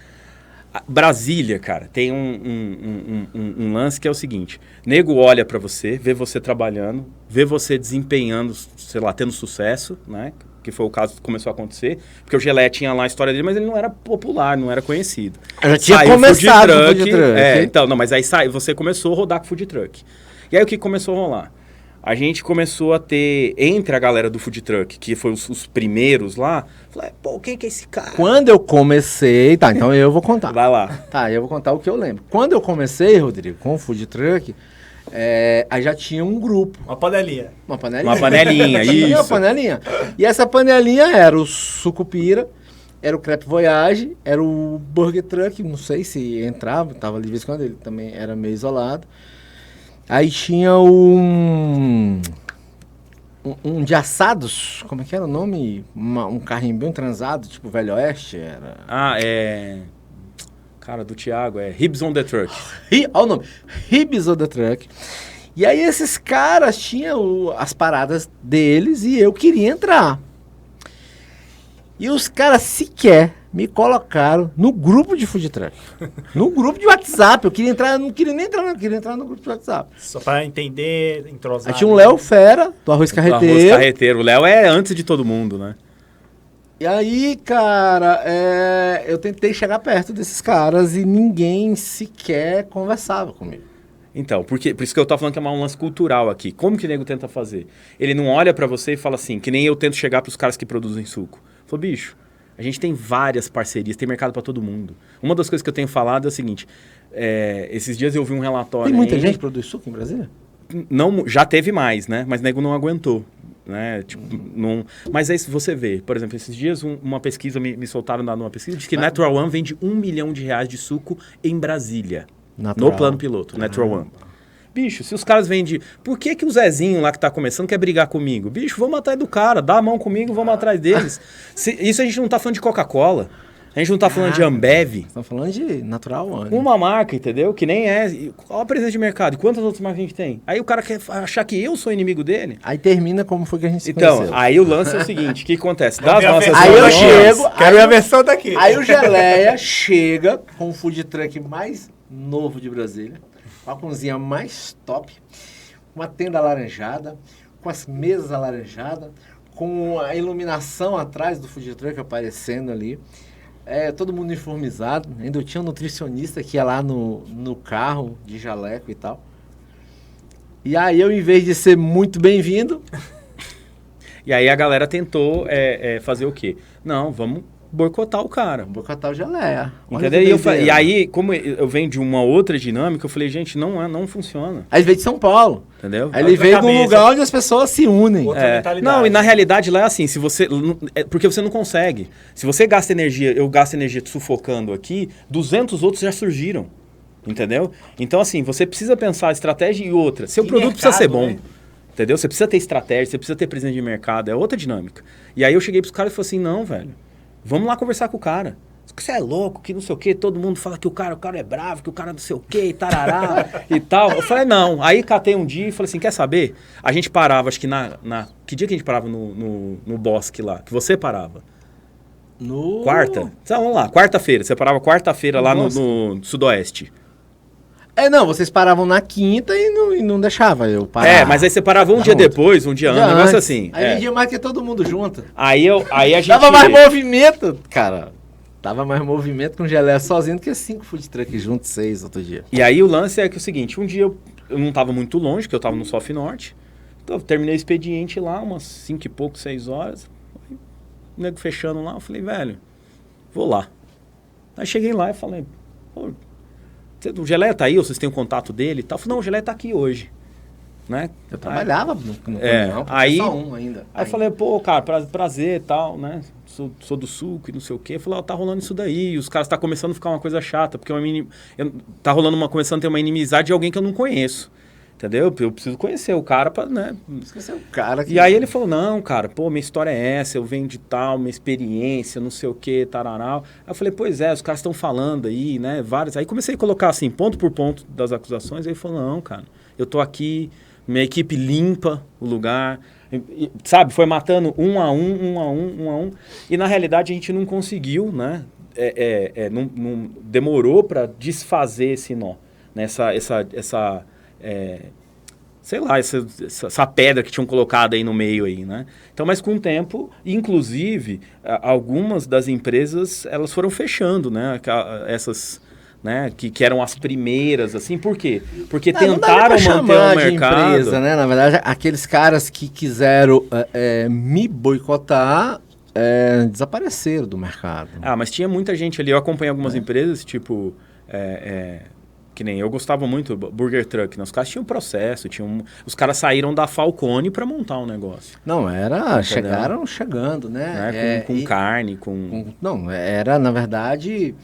Brasília, cara, tem um lance que é o seguinte. Nego olha pra você, vê você trabalhando, vê você desempenhando, sei lá, tendo sucesso, né? Que foi o caso que começou a acontecer. Porque o Gelé tinha lá a história dele, mas ele não era popular, não era conhecido. Eu já tinha começado o food truck. Então, não, mas aí você começou a rodar com food truck. E aí o que começou a rolar? A gente começou a ter, entre a galera do food truck, que foi os primeiros lá, falei, pô, quem que é esse cara? Quando eu comecei... Tá, então eu vou contar. Vai lá. Tá, eu vou contar o que eu lembro. Quando eu comecei, Rodrigo, com o food truck, aí já tinha um grupo. Uma panelinha. Uma panelinha. Uma panelinha, Tinha isso. uma panelinha. E essa panelinha era o sucupira, era o crepe voyage, era o burger truck, não sei se entrava, tava ali de vez em quando, ele também era meio isolado. Aí tinha um de assados, como é que era o nome? Um carrinho bem transado, tipo Velho Oeste. Era... Cara, do Thiago, Ribs on the Truck. Olha o nome, Ribs on the Truck. E aí esses caras tinham as paradas deles e eu queria entrar. E os caras sequer me colocaram no grupo de food truck. No grupo de WhatsApp. Eu queria entrar, não queria nem entrar, não. Eu queria entrar no grupo de WhatsApp. Só para entender, entrosar. Aí tinha um Léo Fera, do Arroz Carreteiro. Arroz Carreteiro. O Léo é antes de todo mundo, né? E aí, cara, eu tentei chegar perto desses caras e ninguém sequer conversava comigo. Então, por isso que eu tô falando que é um lance cultural aqui. Como que o nego tenta fazer? Ele não olha pra você e fala assim, que nem eu tento chegar pros caras que produzem suco. Falou, bicho, a gente tem várias parcerias, tem mercado pra todo mundo. Uma das coisas que eu tenho falado é o seguinte, esses dias eu vi um relatório... Tem muita gente que produz suco em Brasília? Não, já teve mais, né? Mas o nego não aguentou. Né? Tipo, não... Mas aí você vê, por exemplo, esses dias uma pesquisa, me soltaram numa pesquisa, diz que Natural One vende R$1 milhão de suco em Brasília. Natural. No plano piloto, Natural One. Bicho, se os caras vendem... Por que o Zezinho lá que tá começando quer brigar comigo? Bicho, vamos atrás do cara, dá a mão comigo, vamos atrás deles. Isso a gente não tá falando de Coca-Cola. A gente não tá falando de Ambev. Estamos falando de Natural One. Uma marca, entendeu? Que nem é. Qual a presença de mercado? E quantas outras marcas a gente tem? Aí o cara quer achar que eu sou inimigo dele. Aí termina como foi que a gente se Então, conheceu. aí o lance é o seguinte, o que acontece? Das nossas Aí eu reuniões- chego... Quero ver a versão daqui. Aí o Geleia chega com o food truck mais novo de Brasília, com a cozinha mais top, uma tenda alaranjada, com as mesas alaranjadas, com a iluminação atrás do food truck aparecendo ali. Todo mundo uniformizado. Ainda eu tinha um nutricionista que ia lá no carro de jaleco e tal. E aí eu, em vez de ser muito bem-vindo... E aí a galera tentou fazer o quê? Não, vamos boicotar o cara. Boicotar o Geleia. Olha Entendeu? que E, doideira. e aí, como eu venho de uma outra dinâmica, eu falei, gente, não funciona. Aí ele veio de São Paulo. Entendeu? Aí ele Outra veio de um cabeça. lugar onde as pessoas se unem. Outra mentalidade. Não, e na realidade lá é assim, se você. Porque você não consegue. Se você gasta energia, eu gasto energia te sufocando aqui, 200 outros já surgiram. Entendeu? Então, assim, você precisa pensar a estratégia e outra. Seu E produto precisa ser mercado, bom. né? Entendeu? Você precisa ter estratégia, você precisa ter presença de mercado, é outra dinâmica. E aí eu cheguei pros caras e falei assim, não, velho, vamos lá conversar com o cara. Você é louco, que não sei o quê, todo mundo fala que o cara é bravo, que o cara não sei o quê, e tarará, e tal. Eu falei, não. Aí catei um dia e falei assim, quer saber? A gente parava, acho que que dia que a gente parava no bosque lá? Que você parava? No... Quarta? Então, vamos lá, quarta-feira. Você parava quarta-feira lá no sudoeste. Não, vocês paravam na quinta e não deixava eu parar. Mas aí você parava um dia depois, um dia antes, um negócio antes. assim. Aí vendia mais que todo mundo junto. Aí a gente... Dava mais movimento, cara. Dava mais movimento com Geleia sozinho do que 5 food trucks juntos, 6 outro dia. E aí o lance é que é o seguinte, um dia eu não estava muito longe, que eu estava no Sof Norte, então eu terminei o expediente lá, umas 5 e pouco, 6 horas, aí, o nego fechando lá, eu falei, velho, vou lá. Aí cheguei lá e falei, pô, o Geleia tá aí, ou vocês têm o contato dele e tal? Eu falei, não, o Geleia tá aqui hoje, né? Eu trabalhava no caminhão, aí, só um ainda. Aí eu falei, pô, cara, prazer e tal, né? Sou do suco e não sei o quê. Eu falei, tá rolando isso daí. E os caras tá começando a ficar uma coisa chata, porque tá rolando começando a ter uma inimizade de alguém que eu não conheço. Entendeu? Eu preciso conhecer o cara pra, né? Esqueci o cara que... E aí ele falou, não, cara, pô, minha história é essa, eu venho de tal, minha experiência, não sei o quê, tarará. Aí eu falei, pois é, os caras estão falando aí, né? Vários. Aí comecei a colocar assim, ponto por ponto das acusações. Aí ele falou, não, cara, eu tô aqui, minha equipe limpa o lugar. Sabe, foi matando um a um. E na realidade a gente não conseguiu, né? Não demorou para desfazer esse nó. Né? Sei lá, essa pedra que tinham colocado aí no meio aí, né? Então, mas com o tempo, inclusive, algumas das empresas, elas foram fechando, né? Essas... Né, que eram as primeiras, assim, por quê? Porque tentaram manter o mercado. Empresa, né? Na verdade, aqueles caras que quiseram me boicotar desapareceram do mercado. Mas tinha muita gente ali, eu acompanhei algumas empresas, tipo, que nem eu gostava muito, Burger Truck, né? Os caras tinham processo, os caras saíram da Falcone para montar um negócio. Não, chegaram chegando, né? Com carne, Não, era, na verdade...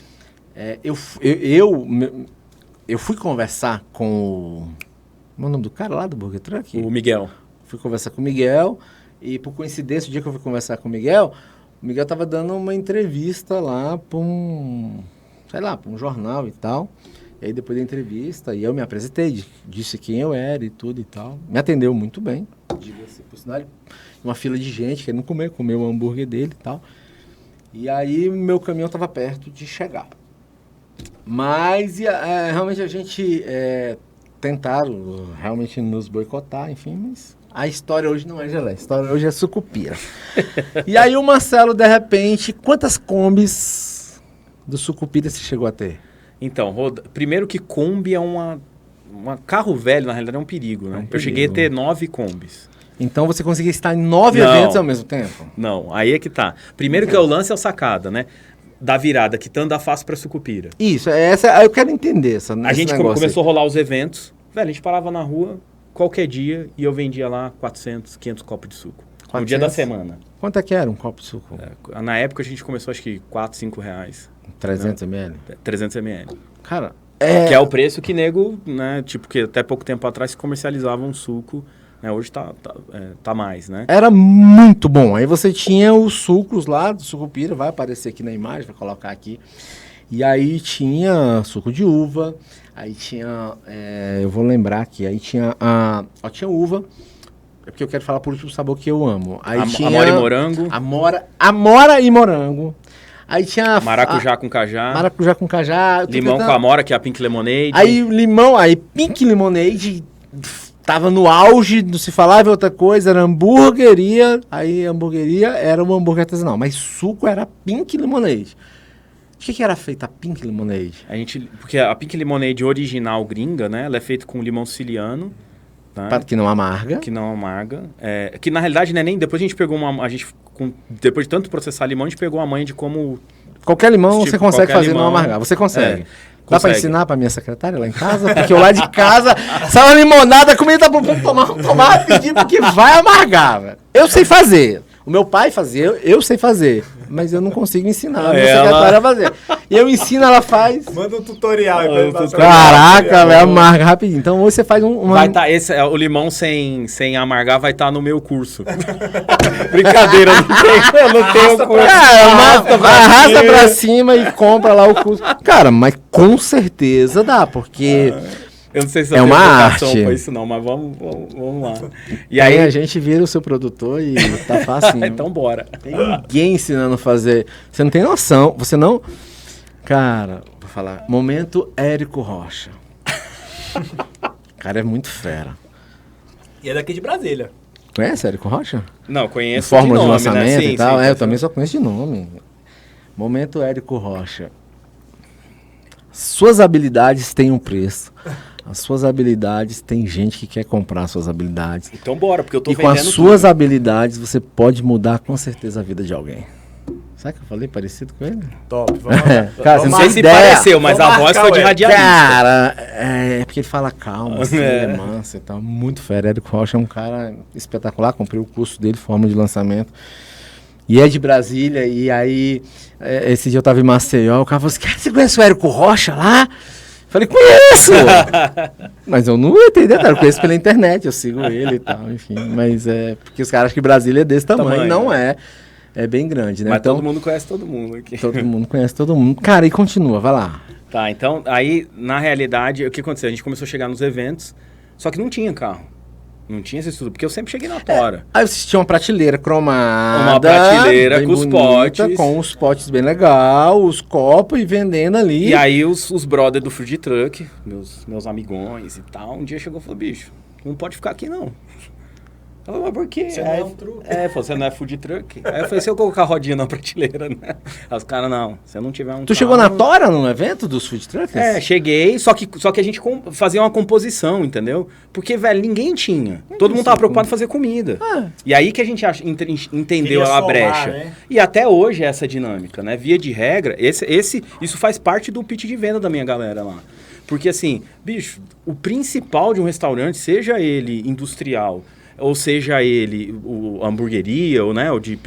Eu fui conversar com o nome do cara lá do Burger Truck? O Miguel. Fui conversar com o Miguel e, por coincidência, o dia que eu fui conversar com o Miguel estava dando uma entrevista lá para um jornal e tal. E aí, depois da entrevista, eu me apresentei, disse quem eu era e tudo e tal. Me atendeu muito bem, diga-se por sinal, uma fila de gente querendo comer o hambúrguer dele e tal. E aí, meu caminhão estava perto de chegar. Mas realmente a gente tentaram realmente nos boicotar, enfim, mas a história hoje não é Geleia, a história hoje é Sucupira. E aí o Marcelo, de repente, quantas combis do Sucupira você chegou a ter? Então, primeiro que Kombi é uma carro velho, na realidade é um perigo, né? Eu cheguei a ter 9 Kombis. Então você conseguia estar em 9 eventos ao mesmo tempo? Não, aí é que tá. Primeiro que o lance é o sacada, né? Da virada, quitando a face pra Sucupira. Isso, eu quero entender a gente começou a rolar os eventos, velho, a gente parava na rua qualquer dia e eu vendia lá 400, 500 copos de suco. 400? No dia da semana. Quanto é que era um copo de suco? Na época a gente começou acho que 4, 5 reais. 300 ml? 300 ml. Cara, que é o preço que nego, né, tipo, que até pouco tempo atrás se comercializava um suco, né? Hoje tá mais, né? Era muito bom. Aí você tinha os sucos lá do Sucupira, vai aparecer aqui na imagem, vou colocar aqui. E aí tinha suco de uva, aí tinha, eu vou lembrar aqui, aí tinha tinha uva, é porque eu quero falar por último o sabor que eu amo. Aí tinha amora e morango. Amora e morango. Aí tinha... Maracujá com cajá. Maracujá com cajá. Limão com amora, que é a Pink Lemonade. Aí Pink Lemonade tava no auge, não se falava outra coisa, era hamburgueria. Aí hamburgueria era um hambúrguer artesanal, mas suco era Pink Lemonade. De que era feita a Pink Lemonade? Porque a Pink Lemonade original gringa, né? Ela é feita com limão siciliano. Tá? Que não amarga. Que não amarga. Que na realidade, né, nem depois a gente pegou depois de tanto processar limão, a gente pegou a manha de como... Qualquer limão você consegue fazer não amargar. Você consegue. Dá pra ensinar pra minha secretária lá em casa? Porque eu lá de casa, sai uma limonada, a comida tá pro ponto tomar rapidinho, porque vai amargar, velho. Eu sei fazer. O meu pai fazia, eu sei fazer. Mas eu não consigo ensinar a minha secretária a fazer. E eu ensino, ela faz. Manda um tutorial. Caraca, velho, amarga rapidinho. Então hoje você faz Vai tá, o limão sem amargar vai estar no meu curso. Brincadeira, eu não tenho curso. Arrasta pra cima e compra lá o curso. Cara, mas com certeza dá, porque... Eu não sei se eu tenho vocação arte pra isso não, mas vamos lá. E aí a gente vira o seu produtor e tá fácil. Então bora. Tem ninguém ensinando a fazer. Você não tem noção, você não... Cara, vou falar. Momento Érico Rocha. O cara é muito fera. E é daqui de Brasília. Conhece Érico Rocha? Não, conheço Fórmula de nome, lançamento, né? Sim, e tal. sim, Eu também só conheço de nome. Momento Érico Rocha. Suas habilidades têm um preço. As suas habilidades, tem gente que quer comprar suas habilidades. Então bora, porque eu tô vendendo. E com as suas habilidades, você pode mudar com certeza a vida de alguém. Sabe que eu falei parecido com ele? Top, vamos lá. Cara, não sei se pareceu, mas a voz foi de radialista. Cara, é porque ele fala calma, assim, ele é manso e tal. Muito fera. Érico Rocha é um cara espetacular. Comprei o curso dele, forma de lançamento. E é de Brasília. E aí, esse dia eu tava em Maceió. O cara falou assim: cara, você conhece o Érico Rocha lá? Falei, conheço! Mas eu não entendi, cara, eu conheço pela internet, eu sigo ele e tal, enfim. Mas porque os caras acham que Brasília é desse tamanho, não é. É bem grande, né? Mas então, todo mundo conhece todo mundo aqui. Todo mundo conhece todo mundo. Cara, e continua, vai lá. Tá, então, aí, na realidade, o que aconteceu? A gente começou a chegar nos eventos, só que não tinha carro. Não tinha esse estudo, porque eu sempre cheguei na tora. Aí você tinha uma prateleira cromada. Uma prateleira com os potes. Com os potes bem legal, os copos e vendendo ali. E aí os brothers do food truck, meus amigões e tal, um dia chegou e falou, bicho, não pode ficar aqui não. Eu falei, mas por quê? Você não é um truque. Você não é food truck? Aí eu falei, se eu colocar a rodinha na prateleira, né? Aí os caras, não, se eu não tiver um Tu chegou na tora no evento dos food truckers? Cheguei, só que a gente fazia uma composição, entendeu? Porque, velho, ninguém tinha. Todo mundo tava preocupado em fazer comida. E aí que a gente entendeu a brecha. Né? E até hoje é essa dinâmica, né? Via de regra, isso faz parte do pitch de venda da minha galera lá. Porque, assim, bicho, o principal de um restaurante, seja ele industrial, ou seja ele o hamburgueria, ou né, o de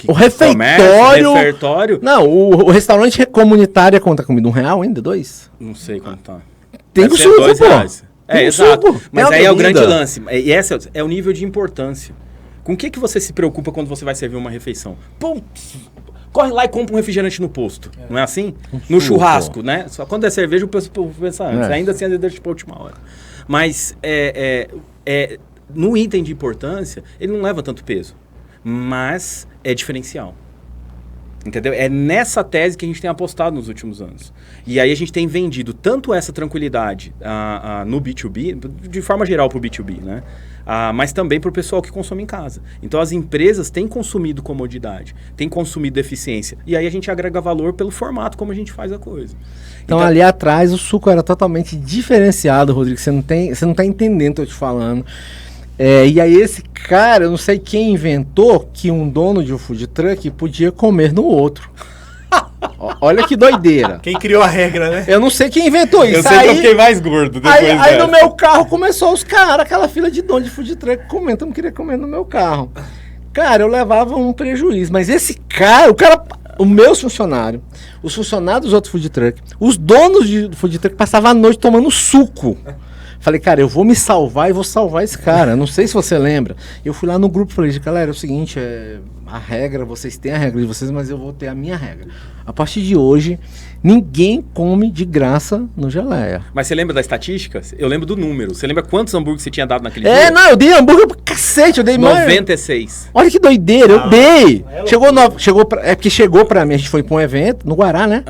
o refeitório. Não, o restaurante comunitário conta comida R$1 ainda, 2? Não sei quanto tá. Tem o suco, pô. Exato. Mas aí é o grande lance. E esse é o nível de importância. Com o que você se preocupa quando você vai servir uma refeição? Putz, corre lá e compra um refrigerante no posto. Não é assim? No churrasco, né? Só quando é cerveja, o pessoal pensa antes. Ainda assim, às vezes, deixa pra última hora. Mas no item de importância, ele não leva tanto peso, mas é diferencial. Entendeu? É nessa tese que a gente tem apostado nos últimos anos. E aí a gente tem vendido tanto essa tranquilidade no B2B, de forma geral para o B2B, né? Mas também para o pessoal que consome em casa. Então as empresas têm consumido comodidade, têm consumido eficiência. E aí a gente agrega valor pelo formato como a gente faz a coisa. Então ali atrás o suco era totalmente diferenciado, Rodrigo. Você não tá entendendo o que eu tô te falando. E aí esse cara, eu não sei quem inventou que um dono de um food truck podia comer no outro. Olha que doideira. Quem criou a regra, né? Eu não sei quem inventou isso. Eu sei que eu fiquei mais gordo depois aí no meu carro começou os caras, aquela fila de dono de food truck comendo, eu não queria comer no meu carro. Cara, eu levava um prejuízo, mas esse cara, os meus funcionários, os funcionários dos outros food truck, os donos de food truck passavam a noite tomando suco. Falei, cara, eu vou me salvar e vou salvar esse cara. Não sei se você lembra. Eu fui lá no grupo e falei, galera, é o seguinte, a regra, vocês têm a regra de vocês, mas eu vou ter a minha regra. A partir de hoje, ninguém come de graça no Geleia. Mas você lembra da estatística? Eu lembro do número. Você lembra quantos hambúrgueres você tinha dado naquele dia? Não, eu dei hambúrguer pra cacete, eu dei 96. Olha que doideira, eu dei. Porque chegou pra mim, a gente foi pra um evento no Guará, né?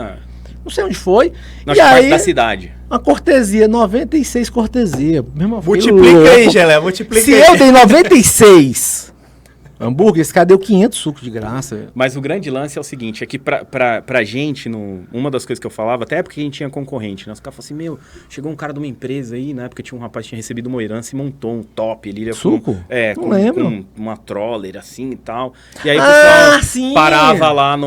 Não sei onde foi. Nós parte da cidade. Uma cortesia, 96 cortesia. Multiplica aí, Geleia, multiplica aí. Se eu dei 96 hambúrguer, esse cara deu 500 sucos de graça. Mas o grande lance é o seguinte, é que pra gente, uma das coisas que eu falava, até porque a gente tinha concorrente, né? Os caras falavam assim, chegou um cara de uma empresa aí, né? Porque tinha um rapaz que tinha recebido uma herança e montou um top. Ele suco? Com uma troller assim e tal. E aí o pessoal parava lá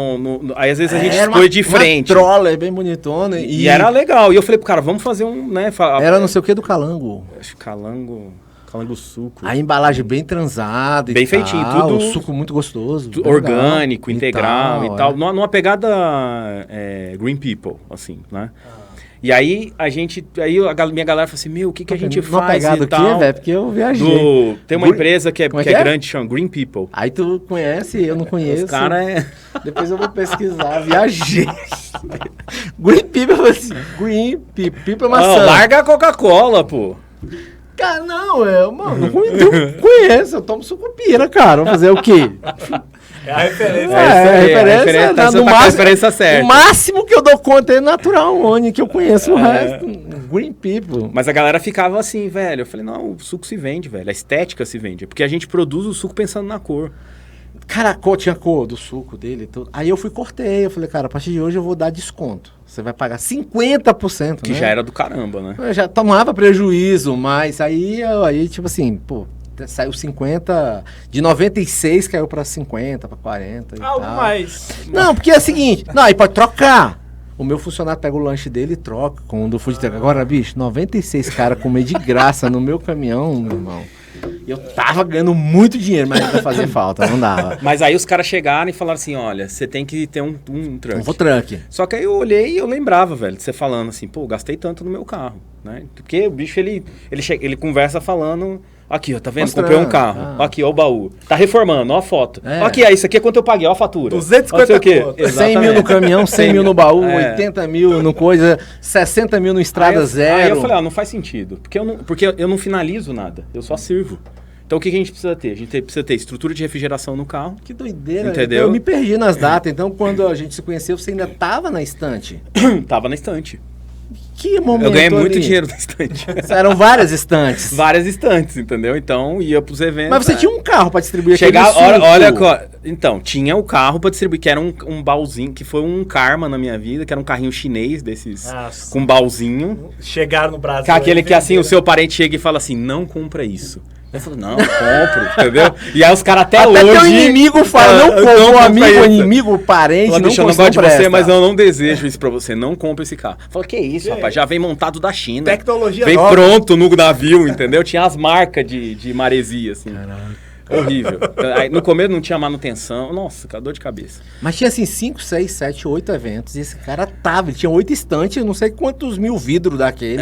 aí às vezes a gente foi de frente. Uma troller bem bonitona. E era legal. E eu falei pro cara, vamos fazer um, né? Era não sei o que do Calango. Acho que Calango suco. A embalagem bem transada bem feitinho, tudo. O suco muito gostoso. Orgânico, integral e tal. Numa pegada Green People, assim, né? E aí minha galera falou assim, o que a gente faz pegada e tal? Aqui, velho, porque eu viajei. Tem uma empresa que é grande, chama Green People. Aí tu conhece, eu não conheço. Os cara Depois eu vou pesquisar, viajei. Green People, assim, Green People é maçã. Larga a Coca-Cola, pô. Cara, não conheço, eu tomo sucupira, cara. Vou fazer o quê? É a referência. A referência no máximo, referência certa. O máximo que eu dou conta é Natural One, que eu conheço o resto. Green People. Mas a galera ficava assim, velho. Eu falei, não, o suco se vende, velho. A estética se vende. Porque a gente produz o suco pensando na cor. Cara, tinha cor do suco dele e tudo. Aí eu cortei, eu falei, cara, a partir de hoje eu vou dar desconto. Você vai pagar 50%, que já era do caramba, né? Eu já tomava prejuízo, mas aí tipo assim, saiu 50, de 96 caiu pra 50, pra 40 e tal. Mais. Não, porque é o seguinte, aí pode trocar. O meu funcionário pega o lanche dele e troca com o do food truck. Agora, bicho, 96 cara comer de graça no meu caminhão, meu irmão. Eu tava ganhando muito dinheiro, mas não fazia falta, não dava. Mas aí os caras chegaram e falaram assim, olha, você tem que ter um truck. Um truck. Só que aí eu olhei e eu lembrava, velho, de você falando assim, gastei tanto no meu carro, né? Porque o bicho, ele conversa falando, aqui, ó, tá vendo? Mostrando. Comprei um carro, aqui, ó o baú. Tá reformando, ó a foto. Aqui, isso aqui é quanto eu paguei, ó a fatura. 250 conto. 100 mil no caminhão, 100 mil no baú, 80 mil no coisa, 60 mil no estrada zero. Aí eu falei, não faz sentido, porque eu não finalizo nada, eu só sirvo. Então o que a gente precisa ter? A gente precisa ter estrutura de refrigeração no carro. Que doideira. Entendeu? Eu me perdi nas datas. Então quando a gente se conheceu, você ainda tava na estante? Tava na estante. Que momento eu ganhei muito dinheiro na estante. Eram várias estantes. Várias estantes, entendeu? Então ia pros eventos. Mas você tinha um carro para distribuir então, tinha o carro para distribuir, que era um baúzinho, que foi um karma na minha vida, que era um carrinho chinês desses, com baúzinho. Chegaram no Brasil. Que aquele que assim, o seu parente chega e fala assim, não compra isso. Eu falo, não, compro, entendeu? E aí os caras até hoje... Até teu inimigo fala, não compra, um amigo, inimigo, parente, não compra. Eu não gosto de você, mas eu não desejo isso pra você, não compra esse carro. Fala, que isso, rapaz, já vem montado da China. Tecnologia vem nova. Pronto no navio, entendeu? Tinha as marcas de maresia, assim. Caraca. Horrível. Aí, no começo não tinha manutenção. Nossa, cara, dor de cabeça. Mas tinha assim 5, 6, 7, 8 eventos. E esse cara ele tinha 8 estantes, eu não sei quantos mil vidros daquele.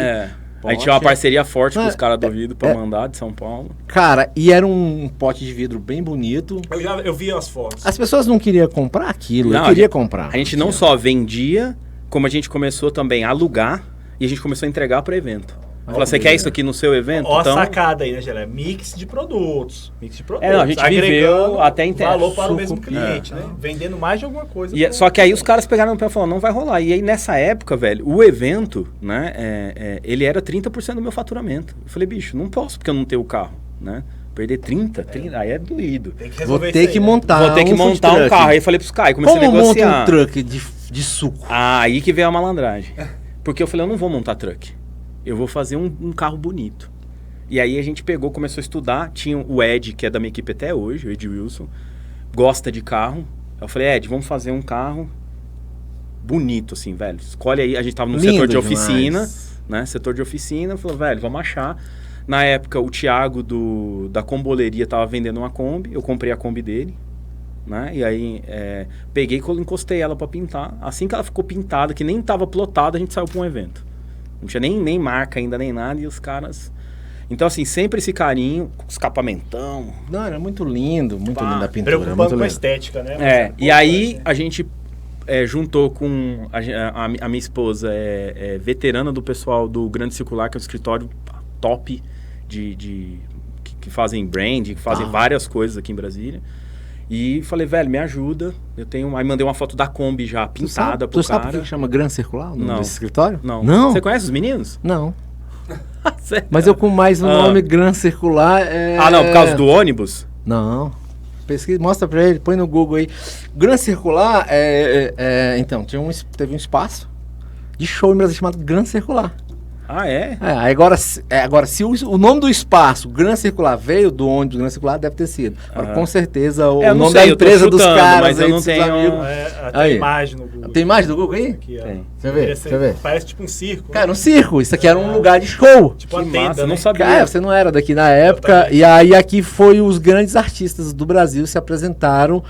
Aí tinha uma parceria forte com os caras do vidro pra mandar de São Paulo. Cara, e era um pote de vidro bem bonito. Eu vi as fotos. As pessoas não queriam comprar aquilo, eu queria comprar. A gente não só vendia, como a gente começou também a alugar e a gente começou a entregar para evento. Falou, você quer isso aqui no seu evento? Ó, então... a sacada aí, né, Geleia? Mix de produtos. Não, a gente viveu até valor para o mesmo cliente, né? Vendendo mais de alguma coisa. Só que aí os caras pegaram no pé e falaram, não vai rolar. E aí nessa época, velho, o evento, né, ele era 30% do meu faturamento. Eu falei, bicho, não posso porque eu não tenho o carro, né? Perder 30, aí é doído. Vou ter que montar um carro. Aí falei pros caras, comecei a negociar. Como monta um truck de suco? Aí que veio a malandragem. Porque eu falei, eu não vou montar truck. Eu vou fazer um carro bonito. E aí a gente começou a estudar. Tinha o Ed, que é da minha equipe até hoje, o Ed Wilson. Gosta de carro. Eu falei, Ed, vamos fazer um carro bonito, assim, velho. Escolhe aí. A gente tava no setor de oficina, né? Setor de oficina. Falou, velho, vamos achar. Na época, o Thiago da comboleria tava vendendo uma Kombi. Eu comprei a Kombi dele, né? E aí, peguei e encostei ela pra pintar. Assim que ela ficou pintada, que nem tava plotada, a gente saiu pra um evento. Não tinha nem marca ainda, nem nada, e os caras... Então, assim, sempre esse carinho, escapamentão. Não, era muito lindo, muito linda a pintura. Preocupando muito com a lindo. estética, né? E aí a gente juntou com... A minha esposa é veterana do pessoal do Grande Circular, que é um escritório top que fazem branding, que fazem várias coisas aqui em Brasília. E falei, velho, me ajuda. Aí mandei uma foto da Kombi já pintada pro cara. Tu sabe por que chama Gran Circular, o nome Não. desse escritório? Não. Não? Você conhece os meninos? Não. Sério? Mas eu com mais o nome Gran Circular Não, por causa do ônibus? Não. Pesquisa, mostra pra ele, põe no Google aí. Gran Circular então, teve um espaço de show em Brasília chamado Gran Circular. Ah, é? Agora se o nome do espaço, Gran Circular, veio do ônibus Gran Circular, deve ter sido. Agora, com certeza, o nome da empresa dos caras, mas eu não dos tenho... amigos. Tem imagem no Google. Tem imagem do Google aí? Aqui, ó. Tem. Deixa eu ver. Parece tipo um circo. Cara, um circo. Isso aqui era um lugar de show. Tipo Que uma tenda, massa, né? não sabia. Cara, você não era daqui na época. E aí aqui foi os grandes artistas do Brasil se apresentaram.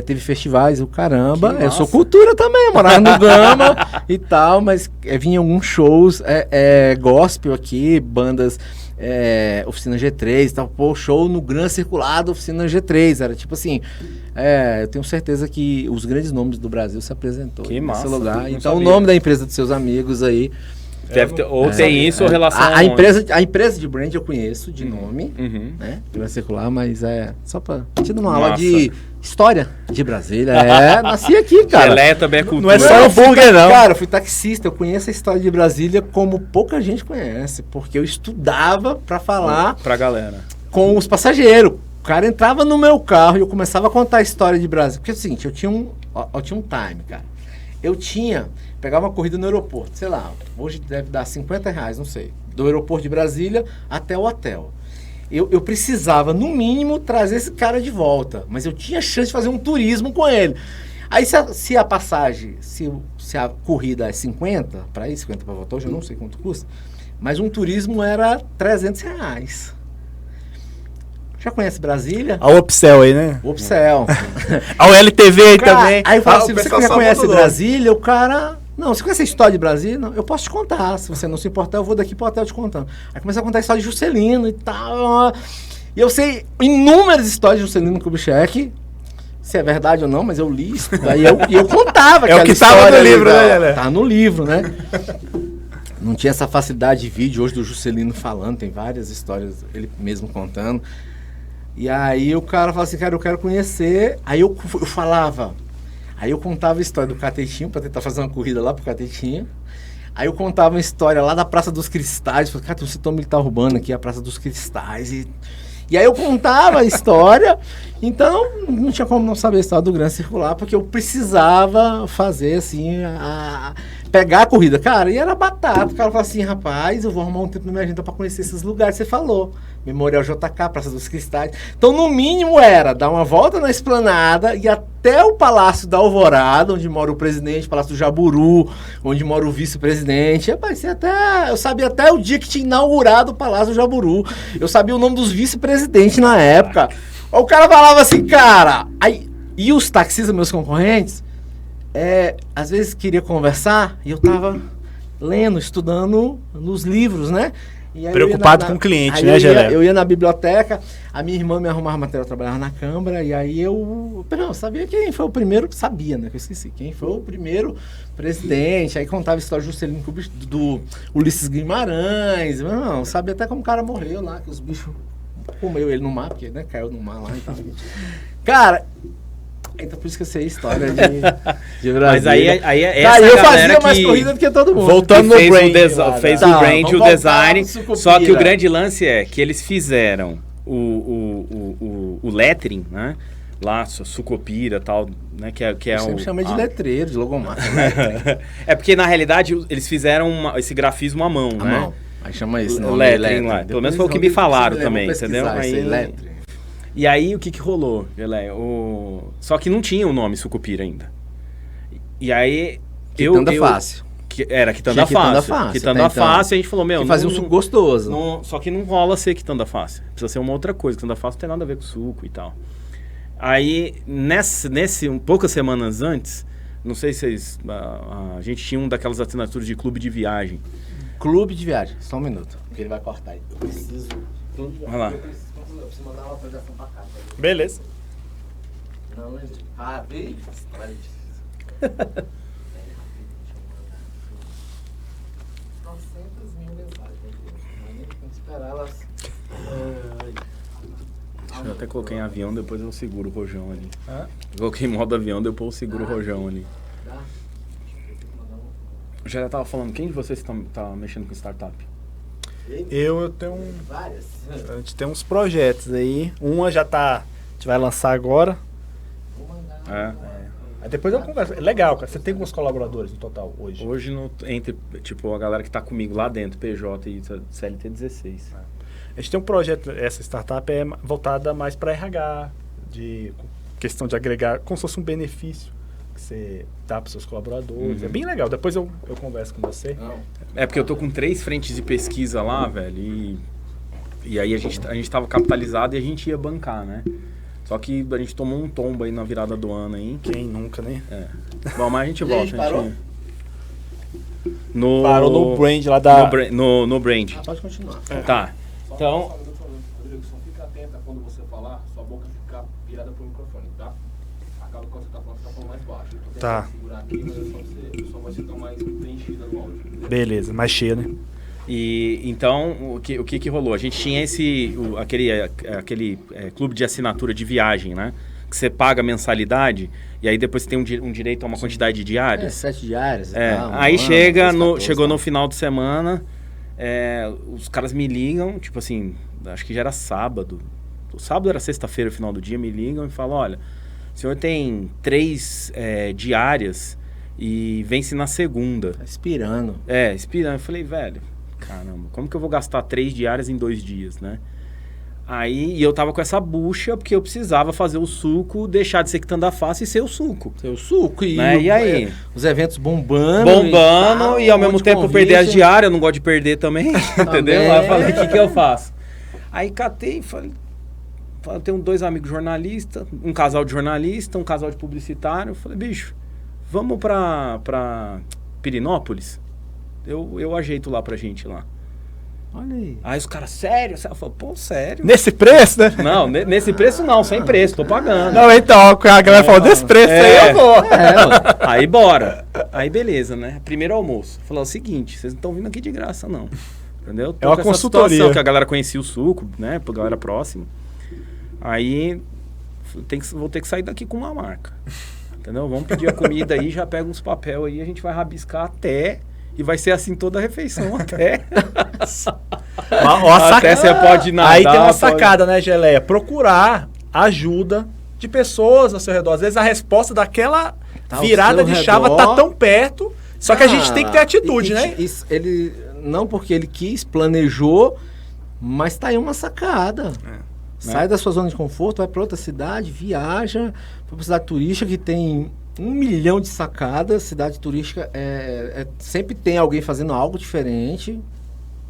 Teve festivais, o caramba. Que Eu sou massa. cultura também, eu morava no Gama e tal, mas vinham alguns shows gospel aqui, bandas Oficina G3 e tal. Pô, show no Gran Circular da Oficina G3. Era tipo assim, eu tenho certeza que os grandes nomes do Brasil se apresentou Que nesse massa, lugar. não Então sabia. o nome da empresa dos seus amigos aí. Deve ter, ou tem isso ou relação A empresa de brand eu conheço de nome, Uhum. né? Gran Circular, mas só pra te dar uma aula Massa. de história de Brasília. Nasci aqui, cara. Geleia também é cultura. Não é só Não é hambúrguer, não. não. Cara, eu fui taxista, eu conheço a história de Brasília como pouca gente conhece, porque eu estudava pra falar Pra galera. com os passageiros. O cara entrava no meu carro e eu começava a contar a história de Brasília. Porque é o seguinte, eu tinha um time, cara. Pegava uma corrida no aeroporto, sei lá, hoje deve dar R$50, não sei, do aeroporto de Brasília até o hotel. Eu precisava, no mínimo, trazer esse cara de volta, mas eu tinha chance de fazer um turismo com ele. Aí se a passagem, se a corrida é 50 para ir, 50 para voltar, hoje eu não sei quanto custa, mas um turismo era R$300. Já conhece Brasília? A Opcel aí, né? Opcel. A ULTV aí Cara, também. Aí eu falo Ah, assim, o você pessoal já só conhece mudou. Brasília? O cara... Não, você conhece a história de Brasília? Não, eu posso te contar. Se você não se importar, eu vou daqui pro hotel te contando. Aí começa a contar a história de Juscelino e tal. E eu sei inúmeras histórias de Juscelino Kubitschek. Se é verdade ou não, mas eu li isso. Daí eu contava É o aquela que tava história no ali, livro, né, Lelé? Tá no livro, né? Não tinha essa facilidade de vídeo hoje do Juscelino falando. Tem várias histórias, ele mesmo contando. E aí o cara fala assim, cara, eu quero conhecer. Aí eu falava... Aí eu contava a história do Catetinho, pra tentar fazer uma corrida lá pro Catetinho. Aí eu contava uma história lá da Praça dos Cristais. Falei, cara, tem um setor militar urbano aqui, a Praça dos Cristais. E aí eu contava a história. Então, não tinha como não saber a história do Gran Circular, porque eu precisava fazer, assim, pegar a corrida. Cara, e era batata. O cara falou assim, rapaz, eu vou arrumar um tempo na minha agenda pra conhecer esses lugares que você falou. Memorial JK, Praça dos Cristais. Então, no mínimo, era dar uma volta na esplanada e até o Palácio da Alvorada, onde mora o presidente, Palácio do Jaburu, onde mora o vice-presidente. Rapaz, eu sabia até o dia que tinha inaugurado o Palácio do Jaburu. Eu sabia o nome dos vice-presidentes na época. O cara falava assim, cara... E os taxistas, meus concorrentes, às vezes queria conversar e eu tava lendo, estudando nos livros, né? E aí Preocupado com o cliente, aí né, Gelé? eu ia na biblioteca, a minha irmã me arrumava material, eu trabalhava na Câmara, e aí eu sabia quem foi o primeiro, sabia, né? Que eu esqueci, quem foi o primeiro presidente, aí contava a história do Juscelino Kubitschek, do Ulisses Guimarães, não, sabia até como o cara morreu lá, que os bichos comeu ele no mar, porque, né, caiu no mar lá e tal. Cara... Então por isso que eu sei a história de Brasília. Mas aí essa Cara, eu galera fazia mais que- corrida do que todo mundo. Voltando no fez brand, fez Tá, o brand, vamos o voltar design. no Sucupira. Só que o grande lance é que eles fizeram o lettering, né? Lá, Sucupira e tal, né? Que é Eu sempre chamei de letreiro, de logomarca. É porque, na realidade, eles fizeram esse grafismo à mão, A né? mão. Aí chama esse O nome. lettering lá. Pelo menos foi o que me falaram também, entendeu? Aí- Lettering. E aí, o que rolou, Geleia? Só que não tinha o nome Sucupira ainda. E aí... Quitanda Fácil. Era Quitanda Tinha Quitanda Fácil. Fácil, Quitanda até então. Fácil, a gente falou, meu... Que fazia um suco gostoso. Só que não rola ser Quitanda Fácil. Precisa ser uma outra coisa. Quitanda Fácil não tem nada a ver com suco e tal. Aí, poucas semanas antes, não sei se vocês... A gente tinha daquelas assinaturas de clube de viagem. Clube de viagem. Só um minuto, porque ele vai cortar aí. Eu preciso... Vai lá. Eu preciso mandar uma autorização pra cá. Beleza. Não, mas... Ah, veio? Olha isso. 900.000 mensagens. Tem que esperar elas... Eu até coloquei em avião, depois eu seguro o rojão ali. Hã? Coloquei em modo avião, depois eu seguro o rojão ali. Tá? Eu já tava falando, quem de vocês tá mexendo com startup? Eu tenho Várias. A gente tem uns projetos aí. Uma já tá... A gente vai lançar agora. Vou mandar. É. Aí depois eu converso. É legal, cara. Você tem quantos colaboradores no total hoje? Hoje, entre tipo, a galera que tá comigo lá dentro, PJ e CLT 16. A gente tem um projeto, essa startup é voltada mais para RH, de questão de agregar, como se fosse um benefício que você dá para seus colaboradores. Uhum. É bem legal. Depois eu converso com você. Não. É porque eu tô com 3 frentes de pesquisa lá, velho, e aí a gente tava capitalizado e a gente ia bancar, né? Só que a gente tomou um tombo aí na virada do ano aí. Quem nunca, né? É. Bom, mas a gente E a volta. gente parou? Parou no brand lá da... No brand. Ah, pode continuar. Tá. Então, Rodrigo, só fica atenta quando você falar, sua boca ficar virada pro microfone, tá? Acaba quando você tá falando mais baixo. Eu tô tentando Tá. segurar aqui, mas só vai ser tão mais preenchida no áudio. Beleza, mais cheia, né? e então o que rolou? A gente tinha aquele clube de assinatura de viagem, né? Que você paga mensalidade e aí depois você tem um direito a uma quantidade de diárias. 7 diárias e É, tal, aí ano, chegou no 14, final de semana, os caras me ligam, tipo assim, acho que já era sábado. O sábado era sexta-feira, final do dia, me ligam e falam, olha, o senhor tem 3 diárias e vence na segunda. Tá expirando. Expirando. Eu falei, velho, caramba, como que eu vou gastar 3 diárias em 2 dias, né? Aí, eu tava com essa bucha, porque eu precisava fazer o suco, deixar de ser quitanda fácil e ser o suco. Seu suco E aí? Os eventos bombando. Bombando e ao mesmo tempo perder as diárias, eu não gosto de perder também, entendeu? Aí eu falei, o que eu faço? Aí catei e falei, eu tenho 2 amigos jornalistas, um casal de jornalista, um casal de publicitário. Eu falei, bicho, vamos pra Pirinópolis? Eu ajeito lá pra gente lá. Olha aí. Aí os caras, sério? Eu falei, pô, sério? Nesse preço, né? Não, nesse preço não, sem preço, tô pagando. Não, então, a galera falou, desse preço aí eu vou. Aí bora. Aí beleza, né? Primeiro almoço. Falou o seguinte, vocês não estão vindo aqui de graça, não. Entendeu? Tô É uma com essa consultoria. situação que a galera conhecia o suco, né? Pra galera próxima. Aí vou ter que sair daqui com uma marca. Entendeu? Vamos pedir a comida aí, já pega uns papel aí, a gente vai rabiscar até... E vai ser assim toda a refeição até. Até você pode nadar. Aí tem uma sacada, né, Geleia? Procurar ajuda de pessoas ao seu redor. Às vezes a resposta daquela virada de chave tá tão perto. Só que a gente tem que ter atitude, né? Ele, não porque ele quis, planejou, mas tá aí uma sacada. Sai da sua zona de conforto, vai para outra cidade, viaja, vai para uma cidade turística que tem 1 milhão de sacadas. Cidade turística sempre tem alguém fazendo algo diferente.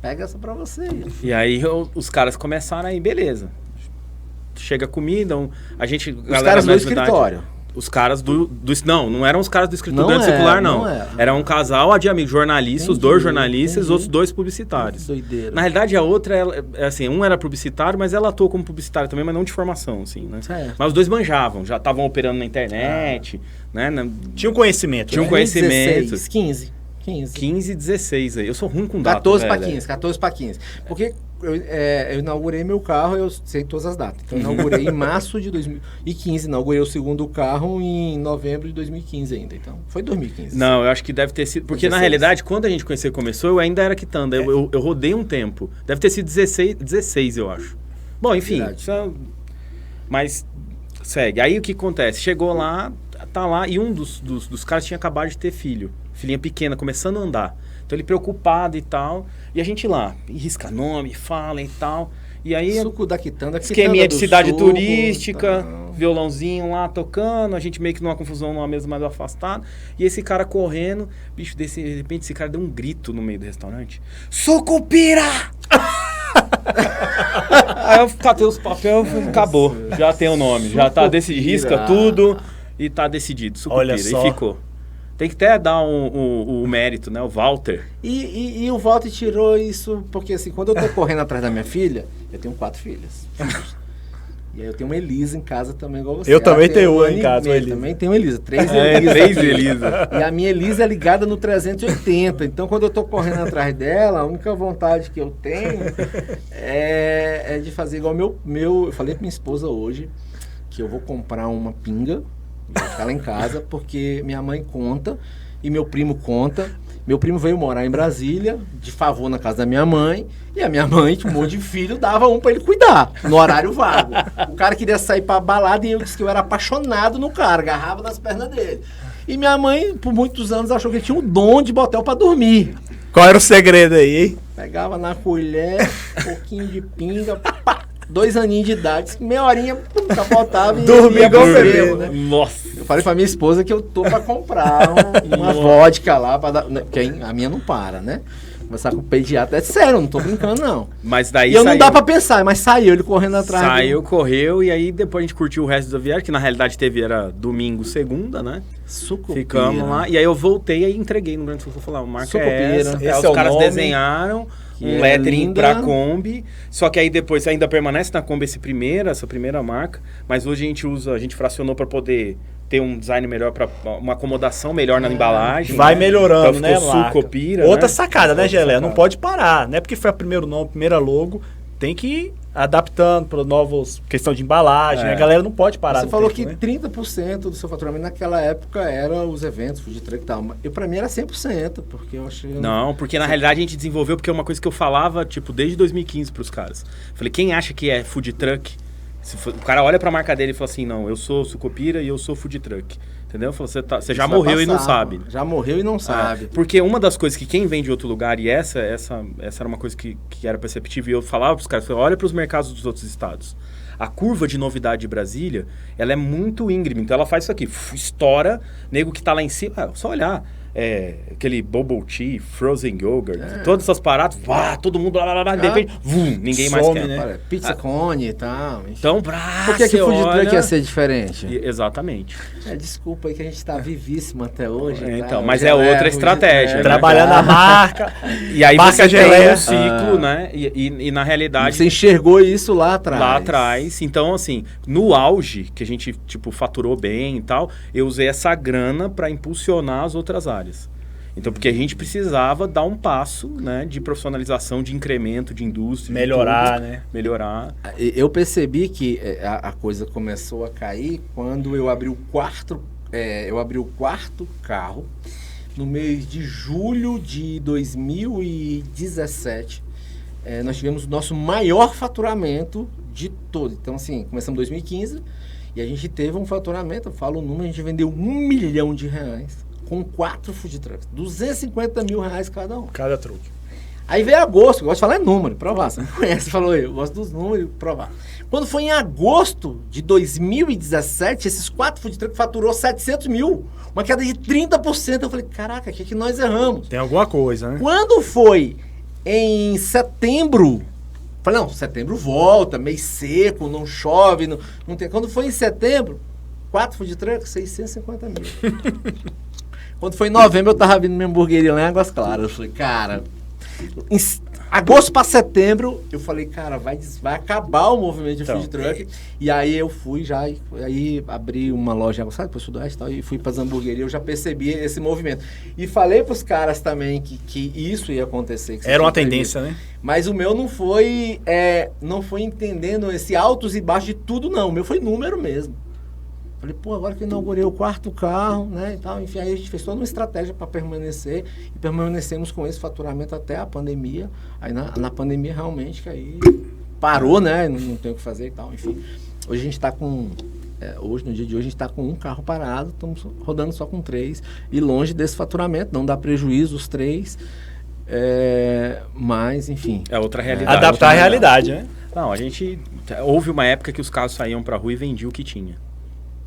Pega essa para você. E aí os caras começaram aí, beleza. Chega comida, Os caras do escritório. Os caras não eram os caras do escritório Não circular, era, não. não era. Era um casal de amigos jornalistas, os 2 jornalistas, os outros 2 publicitários. Doideira. Na realidade, a outra, assim, um era publicitário, mas ela atuou como publicitária também, mas não de formação, assim, né? Certo. Mas os 2 manjavam, já estavam operando na internet, né? Tinha um conhecimento. Tinha um né? conhecimento. 16, 15. 15, 16 aí. Eu sou ruim com data, 14 para velho. 15, 14 para 15. Porque eu inaugurei meu carro, eu sei todas as datas. Então, eu inaugurei em março de 2015, inaugurei o segundo carro em novembro de 2015 ainda. Então, foi 2015. Não, eu acho que deve ter sido... Porque, 16. na realidade, quando a gente começou, eu ainda era quitanda. Eu rodei um tempo. Deve ter sido 16 eu acho. Bom, enfim. Mas, segue. Aí, o que acontece? Chegou lá, tá lá, e um dos caras tinha acabado de ter filho. Filhinha pequena, começando a andar. Então, ele preocupado e tal. E a gente lá, risca nome, fala e tal. E aí... Suco da quitanda. Esqueminha de do cidade suco, turística, tá. violãozinho lá tocando, a gente meio que numa confusão, numa mesa mais afastada. E esse cara correndo, bicho, de repente esse cara deu um grito no meio do restaurante. Sucupira! Aí eu catei os papéis e acabou. Já tem o nome, já tá decidido, risca tudo e tá decidido. Sucupira. Olha só. E ficou. Tem que até dar o mérito, né? O Walter. E o Walter tirou isso, porque assim, quando eu tô correndo atrás da minha filha, eu tenho 4 filhas. E aí eu tenho uma Elisa em casa também, igual você. Eu também tenho uma em casa, uma Elisa. Também tenho uma Elisa. 3 Elisa. E a minha Elisa é ligada no 380. Então, quando eu tô correndo atrás dela, a única vontade que eu tenho é de fazer igual eu falei pra minha esposa hoje, que eu vou comprar uma pinga, vai ficar lá em casa, porque minha mãe conta e meu primo conta. Meu primo veio morar em Brasília, de favor na casa da minha mãe, e a minha mãe, um monte de filho, dava um pra ele cuidar, no horário vago. O cara queria sair pra balada e eu disse que eu era apaixonado no cara, agarrava nas pernas dele. E minha mãe, por muitos anos, achou que ele tinha um dom de botar pra dormir. Qual era o segredo aí, hein? Pegava na colher, um pouquinho de pinga, pá, 2 aninhos de idade, meia horinha, capotava e dormia igual ferro, né? Nossa. Eu falei pra minha esposa que eu tô pra comprar uma vodka lá, pra dar, porque a minha não para, né? Conversar com o pediatra, é sério, eu não tô brincando não. Mas daí E eu não dá pra pensar, mas saiu ele correndo atrás. Saiu, correu, e aí depois a gente curtiu o resto da viagem, que na realidade era domingo, segunda, né? Sucupira. Ficamos lá, e aí eu voltei e entreguei no Grande Sul, falar, a marca é essa. Esse Aí é os o caras nome, desenharam que um é lettering linda. pra Kombi, só que aí depois ainda permanece na Kombi essa primeira marca, mas hoje a gente fracionou pra poder ter um design melhor, para uma acomodação melhor na embalagem. Vai melhorando, então, né, ficou marca? Sucupira, Outra né? sacada, né, Outra Geleia? sacada. Não pode parar, não é porque foi o primeiro nome, primeira logo, tem que ir adaptando para novos, questão de embalagem, É. A galera não pode parar Você no falou tempo, que né? 30% do seu faturamento naquela época era os eventos, food truck e tal. Eu, pra mim era 100%, porque eu achei... Não, porque na realidade a gente desenvolveu, porque é uma coisa que eu falava, tipo, desde 2015 pros caras. Falei, quem acha que é food truck? O cara olha pra marca dele e fala assim, não, eu sou Sucupira e eu sou food truck. Entendeu? Você já Isso vai morreu e não passar, sabe. Já morreu e não sabe. Porque uma das coisas que quem vem de outro lugar, e essa era uma coisa que era perceptível, e eu falava pros caras, olha pros mercados dos outros estados. A curva de novidade de Brasília, ela é muito íngreme. Então ela faz isso aqui, estoura, nego que tá lá em cima, só olhar. Aquele bubble tea, frozen yogurt, todas essas paradas, todo mundo lá, de repente, ninguém mais Some, quer. né? Olha, pizza cone e tal. enfim. Então, Por que o food truck ia ser diferente? Exatamente. Desculpa aí que a gente tá vivíssimo até hoje. tá? Então, mas Hoje é outra food estratégia, truck, né? Trabalhando a marca, E aí marca você tem Geleia. um ciclo, né? E na realidade... Você enxergou isso lá atrás. Lá atrás. Então, assim, no auge, que a gente, tipo, faturou bem e tal, eu usei essa grana para impulsionar as outras áreas. Então, porque a gente precisava dar um passo, né, de profissionalização, de incremento, de indústria. Melhorar, de tudo, né? Melhorar. Eu percebi que a coisa começou a cair quando eu abri o quarto carro no mês de julho de 2017. Nós tivemos o nosso maior faturamento de todo. Então, assim, começamos em 2015 e a gente teve um faturamento, eu falo o número, a gente vendeu R$1 milhão com 4 food trucks, R$250 mil cada um. Cada truque. Aí veio agosto, eu gosto de falar em número, provar. Você me conhece, falou eu gosto dos números, provar. Quando foi em agosto de 2017, esses 4 food trucks faturou 700 mil, uma queda de 30%. Eu falei, caraca, o que nós erramos? Tem alguma coisa, né? Quando foi em setembro, falei, não, setembro volta, mês seco, não chove, não tem. Quando foi em setembro, 4 food trucks, 650 mil. Quando foi em novembro, eu tava vindo minha hamburgueria lá em Águas Claras. Eu falei, cara, em agosto para setembro, eu falei, cara, vai acabar o movimento de food truck. E aí eu fui aí abri uma loja em Águas Claras, pro Sudeste e tal, e fui para as hamburguerias, eu já percebi esse movimento. E falei pros caras também que isso ia acontecer. Que Era uma tendência, né? Mas o meu não foi entendendo esse altos e baixos de tudo, não. O meu foi número mesmo. Falei, pô, agora que eu inaugurei o 4º carro, né, e tal, enfim, aí a gente fez toda uma estratégia para permanecer, e permanecemos com esse faturamento até a pandemia. Aí na pandemia, realmente, que aí parou, né, não tem o que fazer e tal, enfim. Hoje a gente está com, no dia de hoje, a gente está com um carro parado, estamos rodando só com 3, e longe desse faturamento, não dá prejuízo os 3, mas, enfim. É outra realidade. Adaptar a realidade, né? Não, houve uma época que os carros saíam pra rua e vendiam o que tinha.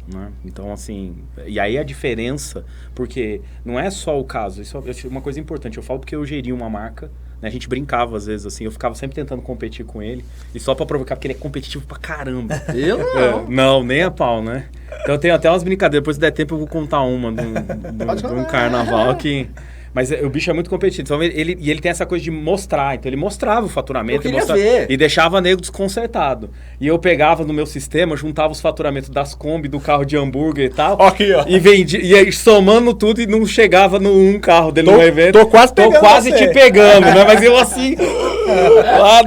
Né? Então, assim, e aí a diferença, porque não é só o caso, isso é uma coisa importante, eu falo porque eu geri uma marca né? A gente brincava às vezes, assim, eu ficava sempre tentando competir com ele, e só pra provocar, porque ele é competitivo pra caramba. Eu não. Não, nem a pau, né? Então eu tenho até umas brincadeiras, depois se der tempo eu vou contar uma de um carnaval que... Mas o bicho é muito competitivo. Então ele tem essa coisa de mostrar. Então ele mostrava o faturamento. Ver. E deixava nego desconcertado. E eu pegava no meu sistema, juntava os faturamentos das Kombi, do carro de hambúrguer e tal. Aqui, ó. E vendia. E aí somando tudo e não chegava no carro dele no evento. Tô quase pegando te pegando, né? Mas eu assim, lá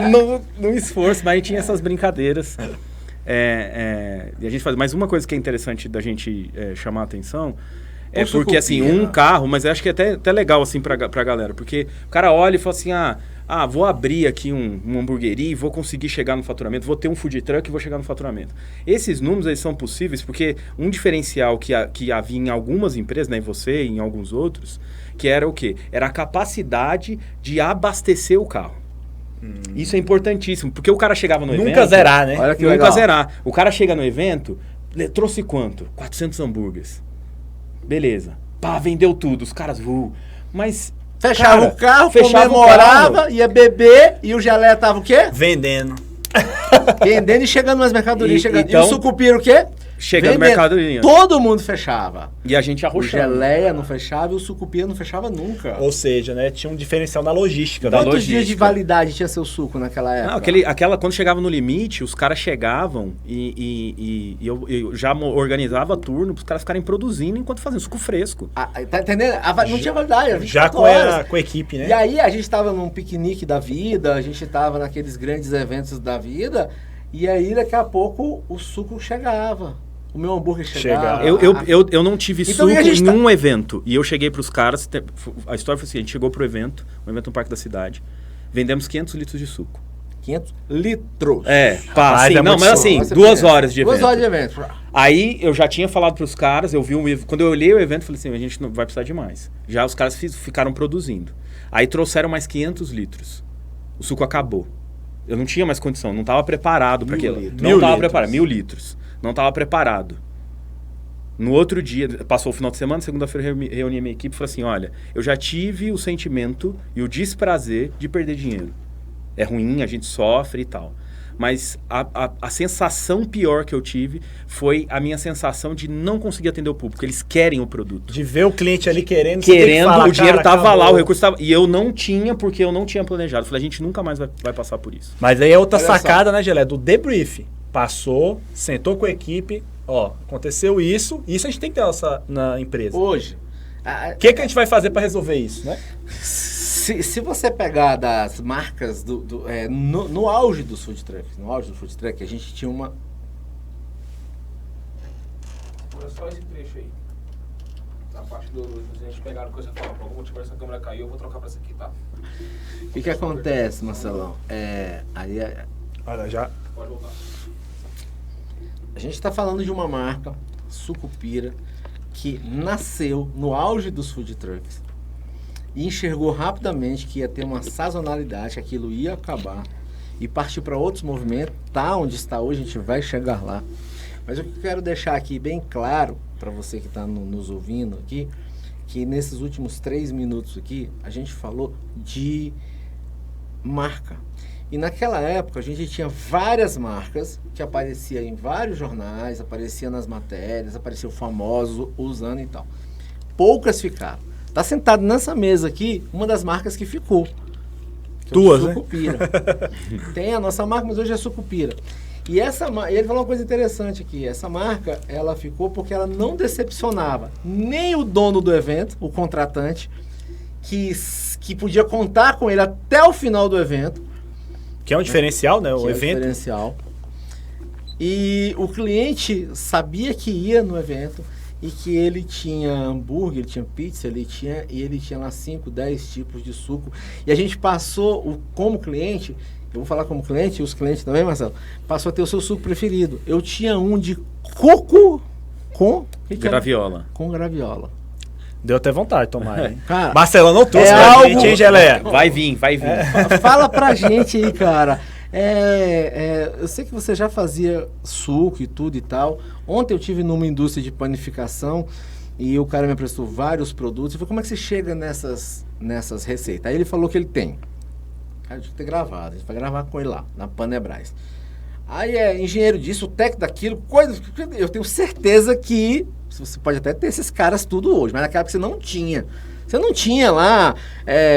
no esforço. Mas aí tinha essas brincadeiras. E a gente faz. Mas uma coisa que é interessante da gente chamar a atenção... É porque, assim, um carro, mas eu acho que é até legal, assim, pra galera. Porque o cara olha e fala assim, vou abrir aqui uma hamburgueria e vou conseguir chegar no faturamento, vou ter um food truck e vou chegar no faturamento. Esses números, eles são possíveis porque um diferencial que havia em algumas empresas, né, em você e em alguns outros, que era o quê? Era a capacidade de abastecer o carro. Isso é importantíssimo, porque o cara chegava no evento... Nunca zerar, né? Olha que Nunca legal. zerar. O cara chega no evento, trouxe quanto? 400 hambúrgueres. Beleza. Pá, vendeu tudo. Os caras... Mas... Fechava o carro, comemorava, ia beber e o geleia tava o quê? Vendendo. Vendendo e chegando nas mercadorias. Então, e o sucupira o quê? Chegando no mercadoria. Todo mundo fechava. E a gente O arrochando. geleia não fechava e o sucupira não fechava nunca. Ou seja, né? Tinha um diferencial na logística. Da né? Quantos dias de logística. validade tinha seu suco naquela época? Não, quando chegava no limite, os caras chegavam e eu já organizava turno para os caras ficarem produzindo enquanto faziam suco fresco. Tá entendendo? Não tinha validade, era 24 Já horas. com a equipe, né? E aí a gente tava num piquenique da vida, a gente tava naqueles grandes eventos da vida, e aí daqui a pouco o suco chegava. O meu hambúrguer chegava. Eu não tive Então, suco e em um evento. E eu cheguei pros caras, a história foi assim, a gente chegou pro evento, um evento no Parque da Cidade, vendemos 500 litros de suco. 500 litros. Mas assim, Nossa, 2 horas de evento. 2 horas de evento. Aí eu já tinha falado pros caras, quando eu olhei o evento, eu falei assim, a gente não vai precisar de mais. Já os caras ficaram produzindo. Aí trouxeram mais 500 litros. O suco acabou. Eu não tinha mais condição, não estava preparado para aquilo. Não estava preparado, 1.000 litros. Não estava preparado. No outro dia, passou o final de semana, segunda-feira eu reuni a minha equipe e falei assim, olha, eu já tive o sentimento e o desprazer de perder dinheiro. É ruim, a gente sofre e tal. Mas a sensação pior que eu tive foi a minha sensação de não conseguir atender o público. Eles querem o produto. De ver o cliente ali querendo, você tem que falar, o dinheiro cara, estava lá, acabou. o recurso estava... E eu não tinha, porque eu não tinha planejado. Eu falei, a gente nunca mais vai passar por isso. Mas aí é outra Olha sacada, né, Gelé? Do debrief. Passou, sentou com a equipe, aconteceu isso a gente tem que ter na empresa. Hoje. O que a gente vai fazer para resolver isso, né? Se você pegar das marcas no auge dos food trucks, a gente tinha uma... Segura só esse trecho aí. Na parte do a gente pegaram coisa e fala, por algum motivo essa câmera caiu, eu vou trocar pra essa aqui, tá? O que acontece, Marcelão? Olha, já... Pode voltar. A gente está falando de uma marca, Sucupira, que nasceu no auge dos food trucks e enxergou rapidamente que ia ter uma sazonalidade, que aquilo ia acabar e partir para outros movimentos. Tá onde está hoje, a gente vai chegar lá. Mas o que eu quero deixar aqui bem claro para você que está nos ouvindo aqui, que nesses últimos 3 minutos aqui, a gente falou de marca. E naquela época a gente tinha várias marcas que apareciam em vários jornais, apareciam nas matérias, apareciam famosos usando e tal. Poucas ficaram. Tá sentado nessa mesa aqui uma das marcas que ficou. Que Duas, é o Sucupira. Tem a nossa marca, mas hoje é Sucupira. E ele falou uma coisa interessante aqui. Essa marca, ela ficou porque ela não decepcionava nem o dono do evento, o contratante, que podia contar com ele até o final do evento. Que é um diferencial, né? O Que é evento. diferencial. E o cliente sabia que ia no evento e que ele tinha hambúrguer, ele tinha pizza, ele tinha lá 5, 10 tipos de suco. E a gente passou, como cliente, eu vou falar como cliente, e os clientes também, Marcelo, passou a ter o seu suco preferido. Eu tinha um de coco com... Graviola. Com graviola. Deu até vontade de tomar, hein? Cara, Marcelo não trouxe pra algo- gente, hein, Gelé? Vai vir. Fala pra gente aí, cara. Eu sei que você já fazia suco e tudo e tal. Ontem eu tive numa indústria de panificação e o cara me emprestou vários produtos. Eu falei, como é que você chega nessas receitas? Aí ele falou que ele tem Cara, tinha que ter gravado. A gente vai gravar com ele lá, na Panebras. Aí é engenheiro disso, o técnico daquilo, coisa. Eu tenho certeza que você pode até ter esses caras tudo hoje, mas naquela época você não tinha. Você não tinha lá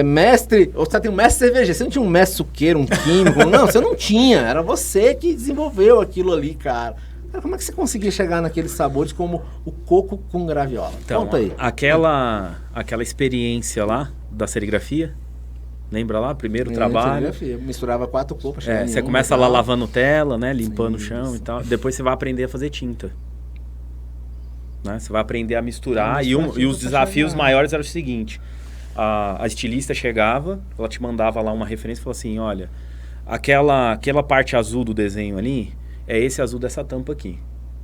mestre, ou você tem um mestre cervejeiro, você não tinha um mestre suqueiro, um químico, não, você não tinha. Era você que desenvolveu aquilo ali, cara. Cara, como é que você conseguia chegar naqueles sabores como o coco com graviola? Então, Conta aí. aquela experiência lá da serigrafia, lembra lá? Primeiro trabalho. Misturava 4 cores. Você começa lá lavando tela, né? Limpando o chão e tal. Depois você vai aprender a fazer tinta. Né? Você vai aprender a misturar. E os desafios maiores eram o seguinte. A estilista chegava, ela te mandava lá uma referência e falava assim, olha, aquela parte azul do desenho ali, é esse azul dessa tampa aqui.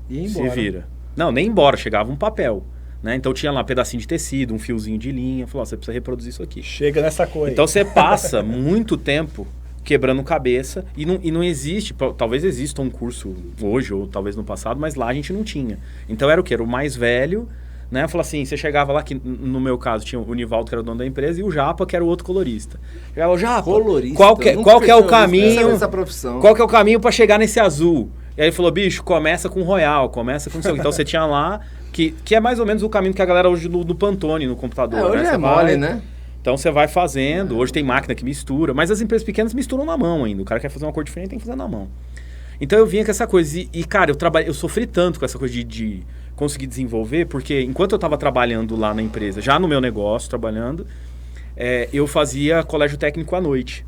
E embora. Se vira. Não, nem embora, chegava um papel. Né? Então tinha lá um pedacinho de tecido, um fiozinho de linha. Falou, você precisa reproduzir isso aqui. Chega nessa coisa. Então você passa muito tempo quebrando cabeça e não existe, talvez exista um curso hoje ou talvez no passado, mas lá a gente não tinha. Então era o quê? Era o mais velho, né? Falou assim, você chegava lá, que no meu caso tinha o Nivaldo, que era o dono da empresa, e o Japa, que era o outro colorista. Chegava o Japa, colorista, qual que é o caminho? Essa profissão. Qual que é o caminho para chegar nesse azul? E aí ele falou, bicho, começa com Royal, começa com... Então você tinha lá, que é mais ou menos o caminho que a galera hoje do Pantone no computador. Hoje né? é mole, né? Então você vai fazendo, hoje tem máquina que mistura, mas as empresas pequenas misturam na mão ainda. O cara quer fazer uma cor diferente, tem que fazer na mão. Então eu vinha com essa coisa, e cara, eu sofri tanto com essa coisa de conseguir desenvolver, porque enquanto eu estava trabalhando lá na empresa, já no meu negócio, trabalhando, eu fazia colégio técnico à noite.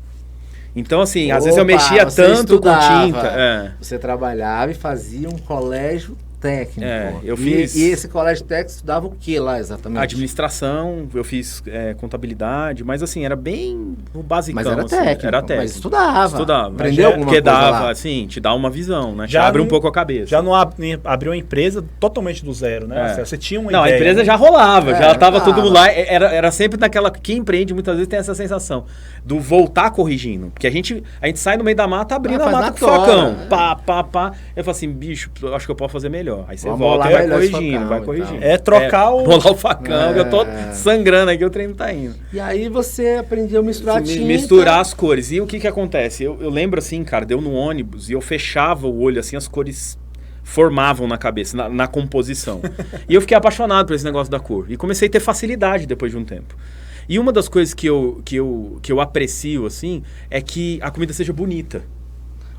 Então assim, às vezes eu mexia tanto com tinta. Você trabalhava e fazia um colégio técnico. Eu fiz... E esse colégio técnico estudava o que lá exatamente? Administração, eu fiz contabilidade, mas assim, era bem o basicão. Mas era assim, técnico, era técnico. Mas estudava. Aprendeu alguma porque coisa dava, lá? assim, te dá uma visão, né? Te abre um pouco a cabeça. Já não abriu uma empresa totalmente do zero, né? Você tinha uma ideia. Não, a empresa já rolava, já estava tudo lá. Era sempre naquela... Quem empreende muitas vezes tem essa sensação do voltar corrigindo. Porque a gente sai no meio da mata abrindo a mata com o facão. Pá. Eu falo assim, bicho, acho que eu posso fazer melhor. Aí você volta e vai corrigindo. É trocar o... Rolar o facão, que eu tô sangrando aqui, o trem não tá indo. E aí você aprendeu a misturar tinta. Misturar as cores. E o que acontece? Eu lembro assim, cara, deu no ônibus e eu fechava o olho assim, as cores formavam na cabeça, na composição. E eu fiquei apaixonado por esse negócio da cor. E comecei a ter facilidade depois de um tempo. E uma das coisas que eu aprecio, assim, é que a comida seja bonita.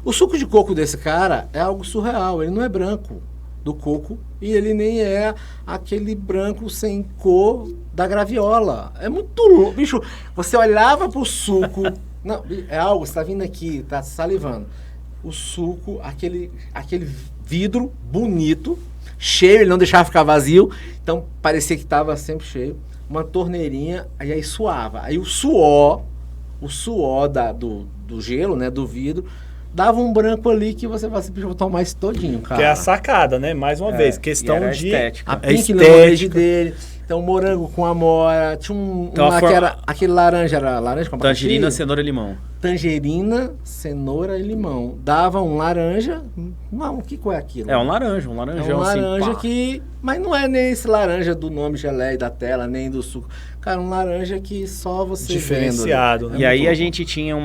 O suco de coco desse cara é algo surreal. Ele não é branco do coco e ele nem é aquele branco sem cor da graviola. É muito louco. Bicho, você olhava pro suco... Não, é algo, você tá vindo aqui, tá salivando. O suco, aquele vidro bonito, cheio, ele não deixava ficar vazio, então parecia que estava sempre cheio. Uma torneirinha, aí suava. Aí o suor do gelo, né, do vidro, dava um branco ali que você vai assim, vou tomar isso todinho, cara. Que é a sacada, né? Mais uma vez, questão de... estética. A pink lemonade dele, então morango com amora, tinha que era aquele laranja, era laranja com abacaxi? Tangerina, cenoura e limão. Tangerina, cenoura e limão. Dava um laranja, não, que cor é aquilo? É um laranjão É um laranja assim, que... Mas não é nem esse laranja do nome geleia da tela, nem do suco. Cara, um laranja que só você diferenciado, vendo, né? E aí a gente tinha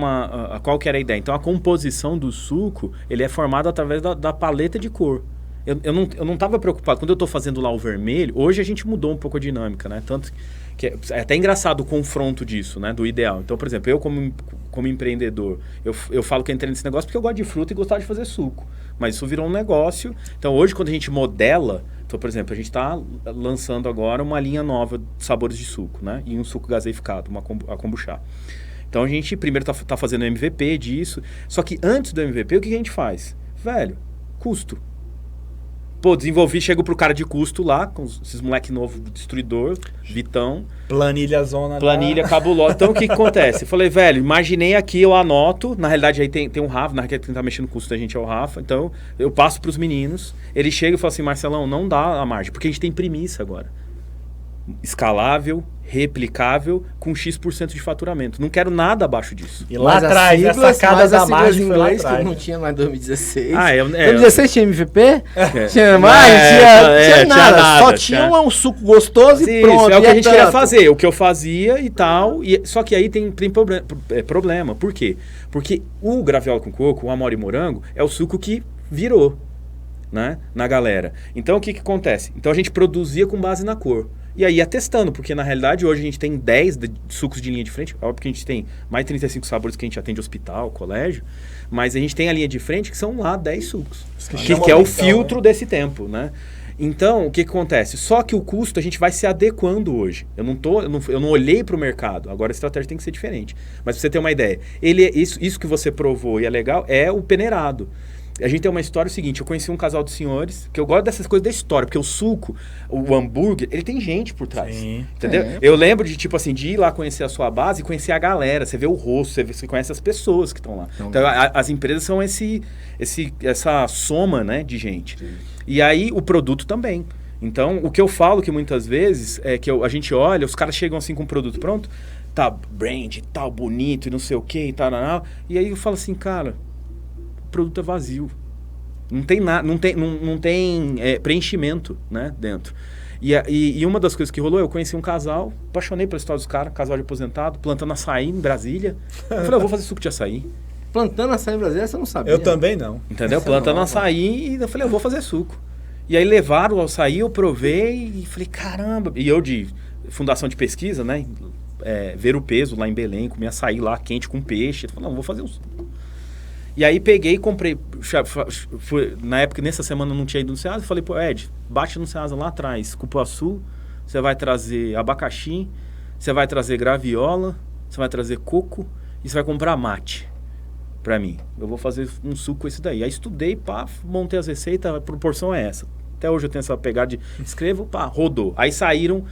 qual que era a ideia? Então a composição do suco, ele é formado através da paleta de cor. Eu não estava preocupado. Quando eu estou fazendo lá o vermelho, hoje a gente mudou um pouco a dinâmica, né? Tanto que é até engraçado o confronto disso, né? Do ideal. Então, por exemplo, eu como empreendedor, eu falo que eu entrei nesse negócio porque eu gosto de fruta e gostava de fazer suco. Mas isso virou um negócio. Então, hoje, quando a gente modela... Então, por exemplo, a gente está lançando agora uma linha nova de sabores de suco, né? E um suco gaseificado, a kombucha. Então, a gente primeiro tá fazendo o MVP disso. Só que antes do MVP, o que a gente faz? Velho, custo. Pô, chego pro cara de custo lá, com esses moleque novo, destruidor, Vitão. Planilha cabulosa. Então, o que acontece? Eu falei, velho, imaginei aqui, eu anoto. Na realidade, aí tem um Rafa, na realidade, quem tá mexendo no custo da gente é o Rafa. Então, eu passo pros meninos. Ele chega e fala assim, Marcelão, não dá a margem, porque a gente tem premissa agora. Escalável, replicável com X% de faturamento. Não quero nada abaixo disso. E lá atrás, essa sacada da margem foi lá atrás. Que não tinha lá em 2016. 2016 tinha MVP? Tinha mais? Tinha nada. Só tinha um suco gostoso e pronto. É o que a gente queria fazer, o que eu fazia e tal. Só que aí tem problema. Por quê? Porque o graviola com coco, o Amora e morango, é o suco que virou, né, na galera. Então o que acontece? Então a gente produzia com base na cor. E aí ia testando, porque na realidade hoje a gente tem 10 sucos de linha de frente. Óbvio que a gente tem mais de 35 sabores que a gente atende hospital, colégio. Mas a gente tem a linha de frente que são lá 10 sucos. Que é o filtro desse tempo, né? Então, o que acontece? Só que o custo a gente vai se adequando hoje. Eu não olhei para o mercado. Agora a estratégia tem que ser diferente. Mas para você ter uma ideia, isso que você provou e é legal é o peneirado. A gente tem uma história seguinte, eu conheci um casal de senhores, que eu gosto dessas coisas da história, porque o suco, o hambúrguer, ele tem gente por trás. Sim. Entendeu? Eu lembro de, tipo assim, de ir lá conhecer a sua base e conhecer a galera, você vê o rosto, você conhece as pessoas que estão lá. Então, as empresas são essa soma, né, de gente. Sim. E aí, o produto também. Então, o que eu falo que muitas vezes é que a gente olha, os caras chegam assim com o produto pronto, tá brand, tal, bonito e não sei o que e tal, e aí eu falo assim, cara, produto é vazio, não tem nada, não tem preenchimento, né, dentro. E uma das coisas que rolou, eu conheci um casal, apaixonei pela história dos caras, casal de aposentado, plantando açaí em Brasília. Eu falei, eu vou fazer suco de açaí. Plantando açaí em Brasília, você não sabia? Eu também não. Entendeu? Plantando açaí, e eu falei, eu vou fazer suco. E aí levaram o açaí, eu provei e falei, caramba. E eu de fundação de pesquisa, né, ver o peso lá em Belém, comi açaí lá quente com peixe. Eu falei, não, vou fazer um suco. E aí peguei e comprei, na época, nessa semana eu não tinha ido no Ceasa, falei, pô, Ed, bate no Ceasa lá atrás, cupuaçu, você vai trazer abacaxi, você vai trazer graviola, você vai trazer coco e você vai comprar mate pra mim. Eu vou fazer um suco com esse daí. Aí estudei, pá, montei as receitas, a proporção é essa. Até hoje eu tenho essa pegada de escrevo, pá, rodou. Aí saíram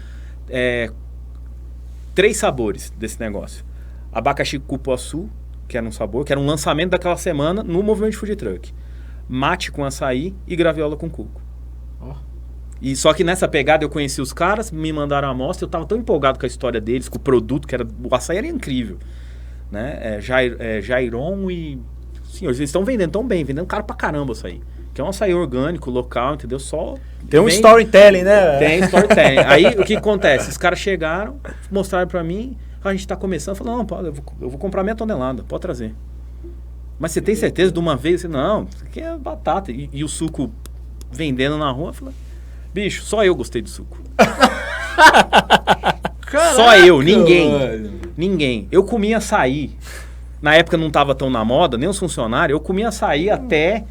3 sabores desse negócio. Abacaxi com cupuaçu, que era um sabor, que era um lançamento daquela semana no Movimento Food Truck. Mate com açaí e graviola com coco. Oh. E só que nessa pegada eu conheci os caras, me mandaram a amostra, eu tava tão empolgado com a história deles, com o produto, o açaí era incrível. Né? Jairon e... Sim, eles estão vendendo tão bem, vendendo caro pra caramba o açaí. Que é um açaí orgânico, local, entendeu? Só... Tem um storytelling, né? Tem storytelling. Aí o que acontece? Os caras chegaram, mostraram pra mim... A gente está começando, falou, não, pode, eu vou comprar meia tonelada, pode trazer. Mas você tem certeza de uma vez? Não, isso aqui é batata. E o suco vendendo na rua, eu falei, bicho, só eu gostei do suco. Caraca, só eu, ninguém. Eu comia açaí. Na época não estava tão na moda, nem os funcionários, eu comia açaí até...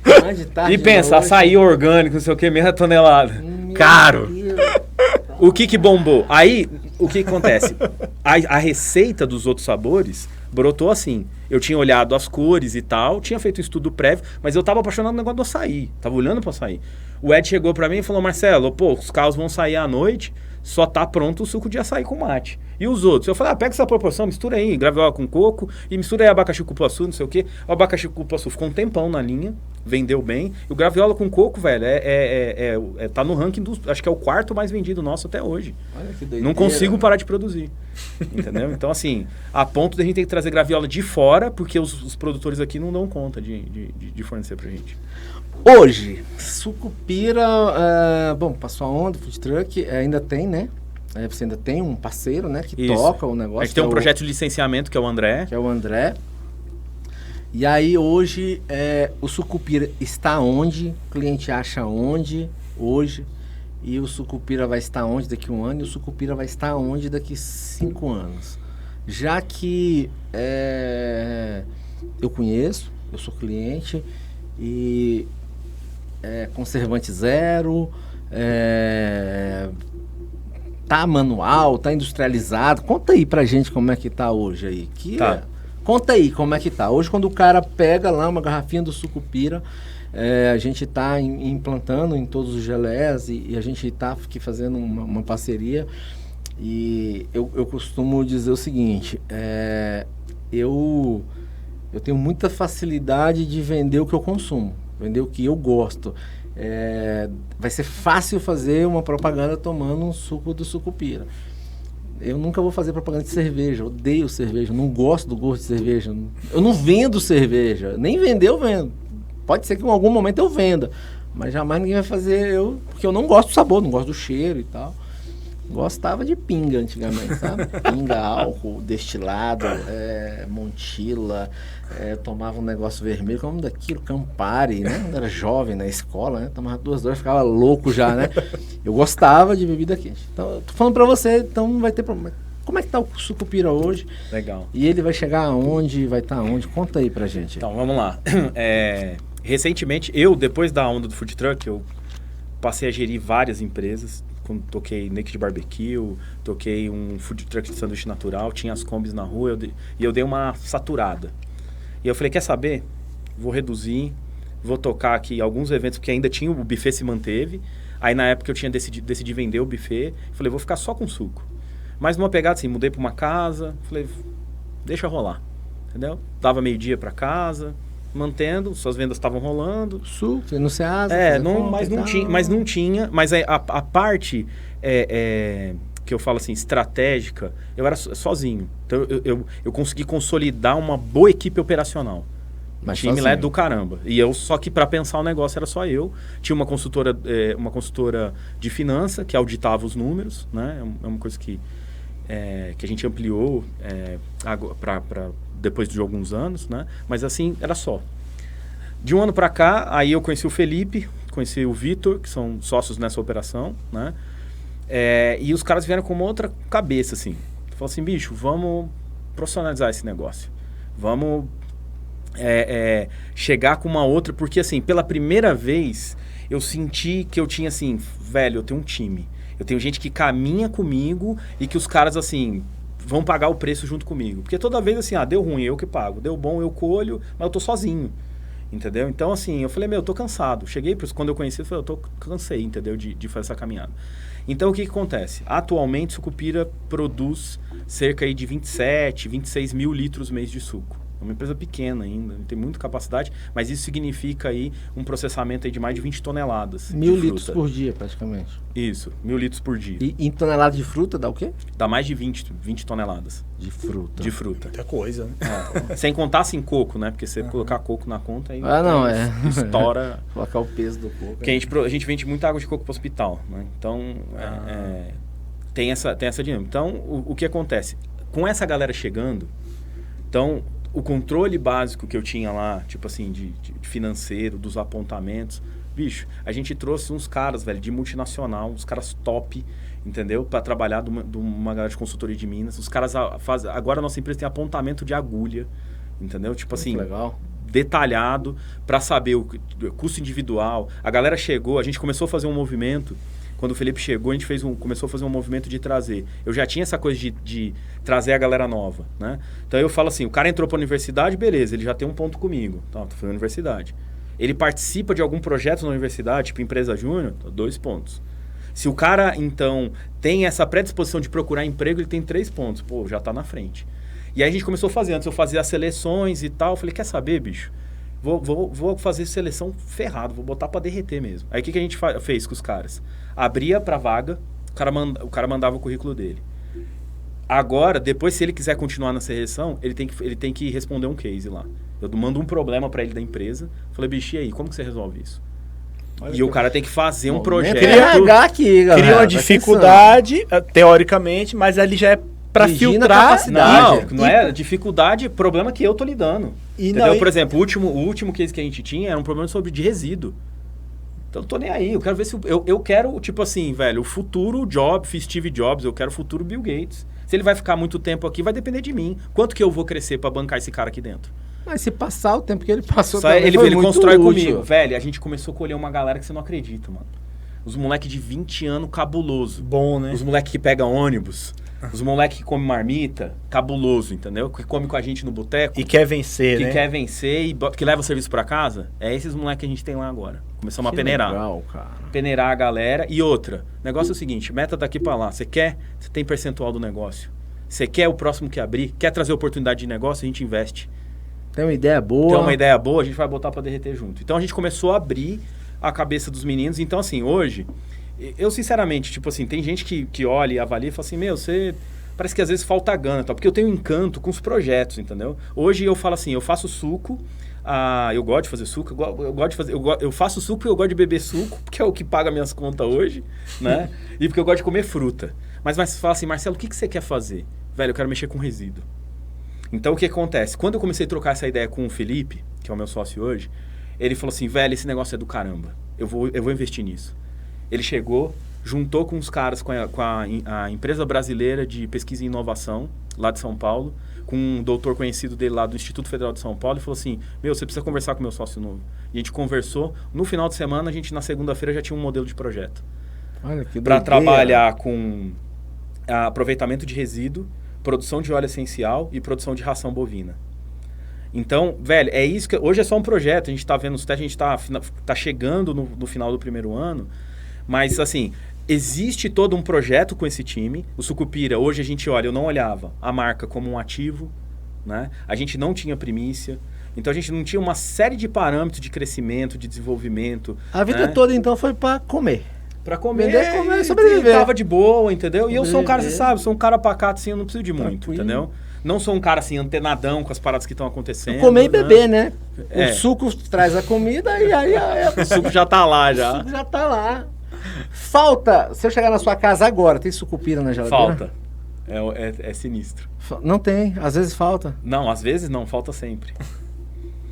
E pensa, açaí orgânico, não sei o que, meia tonelada. Caro. O que bombou? Aí... O que acontece? A receita dos outros sabores brotou assim. Eu tinha olhado as cores e tal, tinha feito um estudo prévio, mas eu tava apaixonado no negócio do açaí. Tava olhando pro açaí. O Ed chegou pra mim e falou, Marcelo, pô, os carros vão sair à noite, só tá pronto o suco de açaí com mate. E os outros? Eu falei, pega essa proporção, mistura aí, graviola com coco, e mistura aí abacaxi com cupuaçu, não sei o quê. O abacaxi com cupuaçu ficou um tempão na linha, vendeu bem. E o graviola com coco, velho, tá no ranking acho que é o 4º mais vendido nosso até hoje. Olha que doideira. Não consigo parar de produzir. Entendeu? Então, assim, a ponto de a gente ter que trazer graviola de fora, porque os produtores aqui não dão conta de fornecer pra gente. Hoje, Sucupira, bom, passou a onda, Food Truck, ainda tem, né? Você ainda tem um parceiro, né, que toca o negócio. A gente tem um projeto de licenciamento, que é o André. E aí, hoje, o Sucupira está onde? O cliente acha onde hoje? E o Sucupira vai estar onde daqui a 1 ano? E o Sucupira vai estar onde daqui a 5 anos? Já que eu conheço, eu sou cliente, e conservante zero, tá manual, tá industrializado. Conta aí pra gente como é que tá hoje aí. Conta aí como é que tá. Hoje, quando o cara pega lá uma garrafinha do Sucupira, a gente tá implantando em todos os gelés e a gente tá aqui fazendo uma parceria. E eu costumo dizer o seguinte, eu tenho muita facilidade de vender o que eu consumo, vender o que eu gosto. Vai ser fácil fazer uma propaganda tomando um suco do Sucupira. Eu nunca vou fazer propaganda de cerveja, odeio cerveja, não gosto do gosto de cerveja. Eu não vendo cerveja, nem vender eu vendo. Pode ser que em algum momento eu venda, mas jamais ninguém vai fazer porque eu não gosto do sabor, não gosto do cheiro e tal. Gostava de pinga antigamente, sabe? Pinga, álcool, destilado, Montila, tomava um negócio vermelho, como daquilo, Campari, né? Quando era jovem na escola, né? Tomava 2 doses, ficava louco já, né? Eu gostava de bebida quente. Então, eu tô falando pra você, então não vai ter problema. Como é que tá o Sucupira hoje? Legal. E ele vai chegar aonde? Vai estar aonde? Conta aí pra gente. Então, vamos lá. Recentemente, depois da onda do food truck, eu passei a gerir várias empresas. Toquei Naked Barbecue, toquei um food truck de sanduíche natural, tinha as combis na rua e eu dei uma saturada. E eu falei, quer saber? Vou reduzir, vou tocar aqui alguns eventos, porque ainda tinha, o buffet se manteve. Aí na época eu tinha decidi vender o buffet, falei, vou ficar só com suco. Mas numa pegada assim, mudei para uma casa, falei, deixa rolar, entendeu? Dava meio-dia para casa, mantendo, suas vendas estavam rolando. Suco, no Ceasa. Mas não tinha. Mas a parte que eu falo assim, estratégica, eu era sozinho. Então eu consegui consolidar uma boa equipe operacional. Mas time sozinho. lá é do caramba. E só que para pensar o negócio era só eu. Tinha uma consultora de finança que auditava os números, né? É uma coisa que a gente ampliou para depois de alguns anos, né? Mas assim, era só. De um ano para cá, aí eu conheci o Felipe, conheci o Vitor, que são sócios nessa operação, né? E os caras vieram com uma outra cabeça, assim. Falaram assim, bicho, vamos profissionalizar esse negócio. Vamos chegar com uma outra, porque assim, pela primeira vez, eu senti que eu tinha assim, velho, eu tenho um time. Eu tenho gente que caminha comigo e que os caras, assim, vão pagar o preço junto comigo. Porque toda vez assim, deu ruim, eu que pago. Deu bom, eu colho, mas eu tô sozinho. Entendeu? Então, assim, eu falei, eu tô cansado. Cheguei, quando eu conheci, eu falei, cansei, entendeu? De fazer essa caminhada. Então, o que acontece? Atualmente, Sucupira produz cerca aí de 27, 26 mil litros mês de suco. É uma empresa pequena ainda, não tem muita capacidade, mas isso significa aí um processamento aí de mais de 20 toneladas. 1.000 litros por dia, praticamente. Isso, 1.000 litros por dia. E em tonelada de fruta dá o quê? Dá mais de 20 toneladas. De fruta. De fruta. Muita coisa, né? Sem contar assim coco, né? Porque você colocar coco na conta aí estoura. Colocar o peso do coco. Porque a gente vende muita água de coco para o hospital, né? Então, tem essa dinâmica. Então, o que acontece? Com essa galera chegando, então, o controle básico que eu tinha lá, tipo assim, de financeiro, dos apontamentos, bicho, a gente trouxe uns caras, velho, de multinacional, uns caras top, entendeu? Para trabalhar de uma galera de consultoria de Minas. Os caras agora a nossa empresa tem apontamento de agulha, entendeu? Tipo assim, legal. Detalhado para saber o custo individual. A galera chegou, a gente começou a fazer um movimento. Quando o Felipe chegou, a gente começou a fazer um movimento de trazer. Eu já tinha essa coisa de trazer a galera nova, né? Então eu falo assim, o cara entrou para a universidade, beleza, ele já tem um ponto comigo. Então, tô fazendo universidade. Ele participa de algum projeto na universidade, tipo empresa júnior, 2 pontos. Se o cara, então, tem essa predisposição de procurar emprego, ele tem 3 pontos. Pô, já tá na frente. E aí a gente começou a fazer. Antes eu fazia as seleções e tal. Eu falei, quer saber, bicho? Vou fazer seleção ferrado, vou botar para derreter mesmo. Aí o que a gente fez com os caras? Abria para vaga, o cara mandava o currículo dele. Agora, depois, se ele quiser continuar na seleção, ele tem que responder um case lá. Eu mando um problema para ele da empresa. Falei, bicho, e aí, como que você resolve isso? O cara tem que fazer um projeto. Cria uma dificuldade, teoricamente, mas ali já é para filtrar. Não é dificuldade, problema que eu tô lidando. Entendeu? Por exemplo, o último case que a gente tinha era um problema de resíduo. Então, eu tô nem aí. Eu quero ver se... Eu quero, tipo assim, velho, o futuro Steve Jobs, eu quero o futuro Bill Gates. Se ele vai ficar muito tempo aqui, vai depender de mim. Quanto que eu vou crescer para bancar esse cara aqui dentro? Mas se passar o tempo que ele passou... Ele constrói útil. Comigo. Velho, a gente começou a colher uma galera que você não acredita, mano. Os moleques de 20 anos, cabuloso. Bom, né? Os moleques que pegam ônibus. Os moleques que comem marmita, cabuloso, entendeu? Que come com a gente no boteco. E quer vencer, né? Que quer vencer e que leva o serviço pra casa. É esses moleques que a gente tem lá agora. Começamos a peneirar. Legal, cara. Peneirar a galera. E outra, o negócio é o seguinte, meta daqui pra lá. Você tem percentual do negócio. Você quer o próximo que abrir, quer trazer oportunidade de negócio, a gente investe. Tem uma ideia boa. A gente vai botar pra derreter junto. Então a gente começou a abrir a cabeça dos meninos. Então assim, hoje... Eu, sinceramente, tipo assim, tem gente que olha e avalia e fala assim, parece que às vezes falta gana, tal, porque eu tenho encanto com os projetos, entendeu? Hoje eu falo assim, eu faço suco, eu gosto de fazer suco, eu faço suco e eu gosto de beber suco, porque é o que paga minhas contas hoje, né? E porque eu gosto de comer fruta. Mas você fala assim, Marcelo, o que você quer fazer? Velho, eu quero mexer com resíduo. Então, o que acontece? Quando eu comecei a trocar essa ideia com o Felipe, que é o meu sócio hoje, ele falou assim, velho, esse negócio é do caramba. Eu vou investir nisso. Ele chegou, juntou com os caras, com a empresa brasileira de pesquisa e inovação, lá de São Paulo, com um doutor conhecido dele lá do Instituto Federal de São Paulo, e falou assim, você precisa conversar com o meu sócio novo. E a gente conversou. No final de semana, a gente, na segunda-feira, já tinha um modelo de projeto. Olha que para trabalhar com aproveitamento de resíduo, produção de óleo essencial e produção de ração bovina. Então, velho, é isso que... Hoje é só um projeto, a gente está vendo os testes, a gente tá chegando no final do primeiro ano, mas, assim, existe todo um projeto com esse time. O Sucupira, hoje a gente olha, eu não olhava a marca como um ativo, né? A gente não tinha primícia, então a gente não tinha uma série de parâmetros de crescimento, de desenvolvimento. A vida toda, então, foi para comer. Pra comer, vender, comer, sobreviver. Tava de boa, entendeu? E eu sou um cara, você sabe, sou um cara pacato, assim, eu não preciso de muito, Tranquilo. entendeu? Não sou um cara, assim, antenadão com as paradas que estão acontecendo. Comer e beber, né? É. O suco traz a comida e aí O suco já tá lá, o já. suco já tá lá. Falta, se eu chegar na sua casa agora, tem sucupira na geladeira? Falta. É sinistro. Não tem, às vezes falta. Não, às vezes não, falta sempre.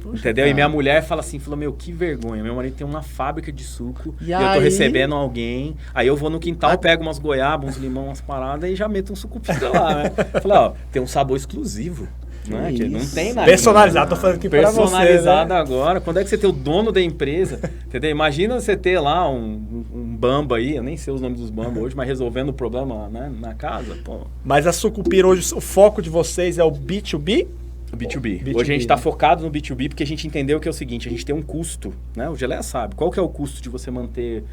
Poxa, Entendeu? cara. E minha mulher fala assim, meu, que vergonha. Meu marido tem uma fábrica de suco E eu tô aí? recebendo alguém. Aí eu vou no quintal, pego umas goiabas, uns limão, umas paradas e já meto um sucupira lá, né? Fala, ó, tem um sabor exclusivo. Né? Que não isso. tem nada. Personalizado, tô falando aqui pra você. Personalizado Né? agora. Quando é que você tem o dono da empresa? Entendeu? Imagina você ter lá um bamba aí, eu nem sei os nomes dos bamba hoje, mas resolvendo o problema, né, na casa. Pô. Mas a Sucupira hoje, o foco de vocês é o B2B? O B2B. B2B. Hoje a gente está focado no B2B porque a gente entendeu que é o seguinte, a gente tem um custo, né? O Geleia sabe. Qual que é o custo de você manter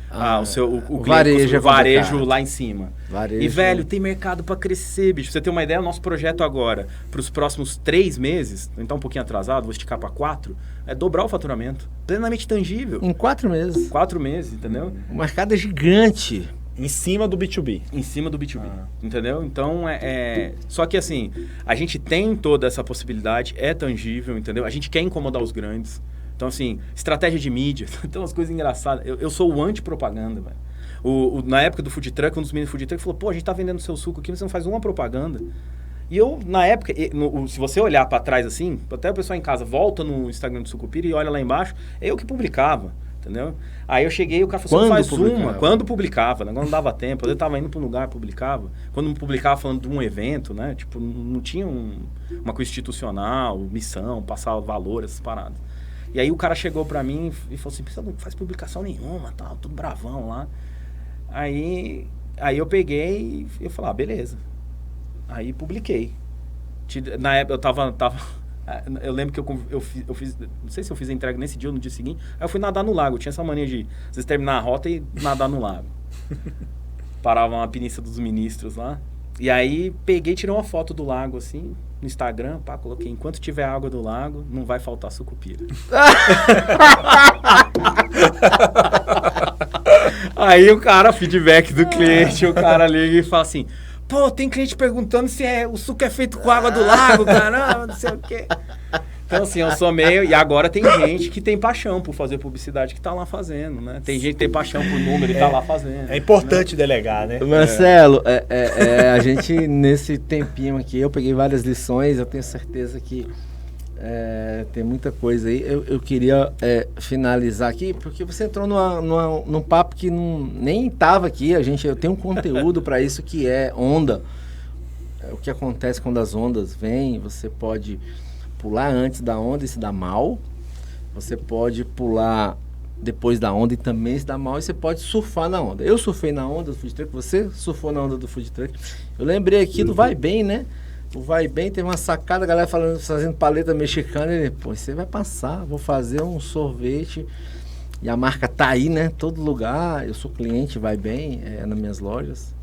o varejo, varejo lá em cima? Varejo. E, velho, tem mercado para crescer, bicho. Pra você ter uma ideia, o nosso projeto agora, para os próximos 3 meses, então um pouquinho atrasado, vou esticar para 4, é dobrar o faturamento. Plenamente tangível. Em 4 meses. 4 meses, entendeu? O mercado é gigante. Em cima do B2B. Em cima do B2B, entendeu? Então, só que assim, a gente tem toda essa possibilidade, é tangível, entendeu? A gente quer incomodar os grandes. Então, assim, estratégia de mídia, então as coisas engraçadas. Eu sou o anti-propaganda, velho. Na época do food truck, um dos meninos do food truck falou, pô, a gente tá vendendo seu suco aqui, mas você não faz uma propaganda. E eu, na época, se você olhar para trás assim, até o pessoal em casa volta no Instagram do Sucupira e olha lá embaixo, é eu que publicava. Entendeu? Aí eu cheguei e o cara falou, você faz uma. Quando publicava, né? Quando não dava tempo. Eu tava indo para um lugar, publicava. Quando publicava falando de um evento, né? Tipo, não tinha uma coisa institucional, missão, passar valor, essas paradas. E aí o cara chegou para mim e falou assim, você não faz publicação nenhuma, tal, tudo bravão lá. Aí eu peguei e eu falei, beleza. Aí publiquei. Na época eu tava eu lembro que eu fiz, não sei se eu fiz a entrega nesse dia ou no dia seguinte, aí eu fui nadar no lago, eu tinha essa mania de, às vezes, terminar a rota e nadar no lago. Parava uma Península dos Ministros lá, e aí peguei e tirei uma foto do lago, assim, no Instagram, coloquei, enquanto tiver água do lago, não vai faltar sucupira. Aí o cara, feedback do cliente, o cara liga e fala assim, pô, tem cliente perguntando se o suco é feito com água do lago, caramba, não sei o quê. Então, assim, eu sou meio... E agora tem gente que tem paixão por fazer publicidade que tá lá fazendo, né? Tem gente que tem paixão por número e tá lá fazendo. É importante delegar, né? Marcelo, a gente, nesse tempinho aqui, eu peguei várias lições, eu tenho certeza que tem muita coisa aí. Eu queria finalizar aqui, porque você entrou num papo que nem estava aqui. Eu tenho um conteúdo para isso que é onda. O que acontece quando as ondas vêm, você pode pular antes da onda e se dar mal. Você pode pular depois da onda e também se dar mal. E você pode surfar na onda. Eu surfei na onda do food truck, você surfou na onda do food truck. Eu lembrei aqui do Vai Bem, né? O Vai Bem teve uma sacada, a galera fazendo paleta mexicana. Ele, pô, você vai passar, vou fazer um sorvete. E a marca tá aí, né? Todo lugar. Eu sou cliente Vai Bem, nas minhas lojas.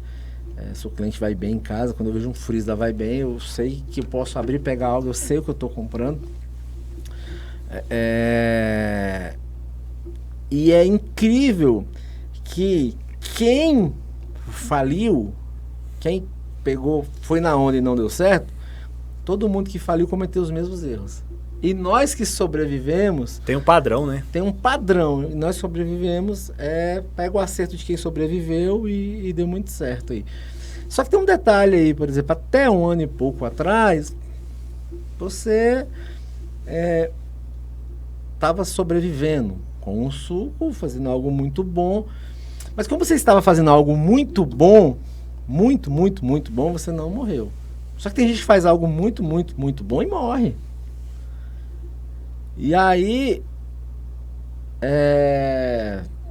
Sou cliente Vai Bem em casa. Quando eu vejo um freezer da Vai Bem, eu sei que eu posso abrir e pegar algo, eu sei o que eu tô comprando. E é incrível que quem faliu, quem foi na onda e não deu certo, todo mundo que faliu cometeu os mesmos erros. E nós que sobrevivemos... Tem um padrão, né? Tem um padrão. E nós sobrevivemos, pega o acerto de quem sobreviveu e deu muito certo aí. Só que tem um detalhe aí, por exemplo, até 1 ano e pouco atrás, você estava sobrevivendo com um suco, fazendo algo muito bom. Mas como você estava fazendo algo muito bom, muito, muito, muito bom, você não morreu. Só que tem gente que faz algo muito, muito, muito bom e morre. E aí,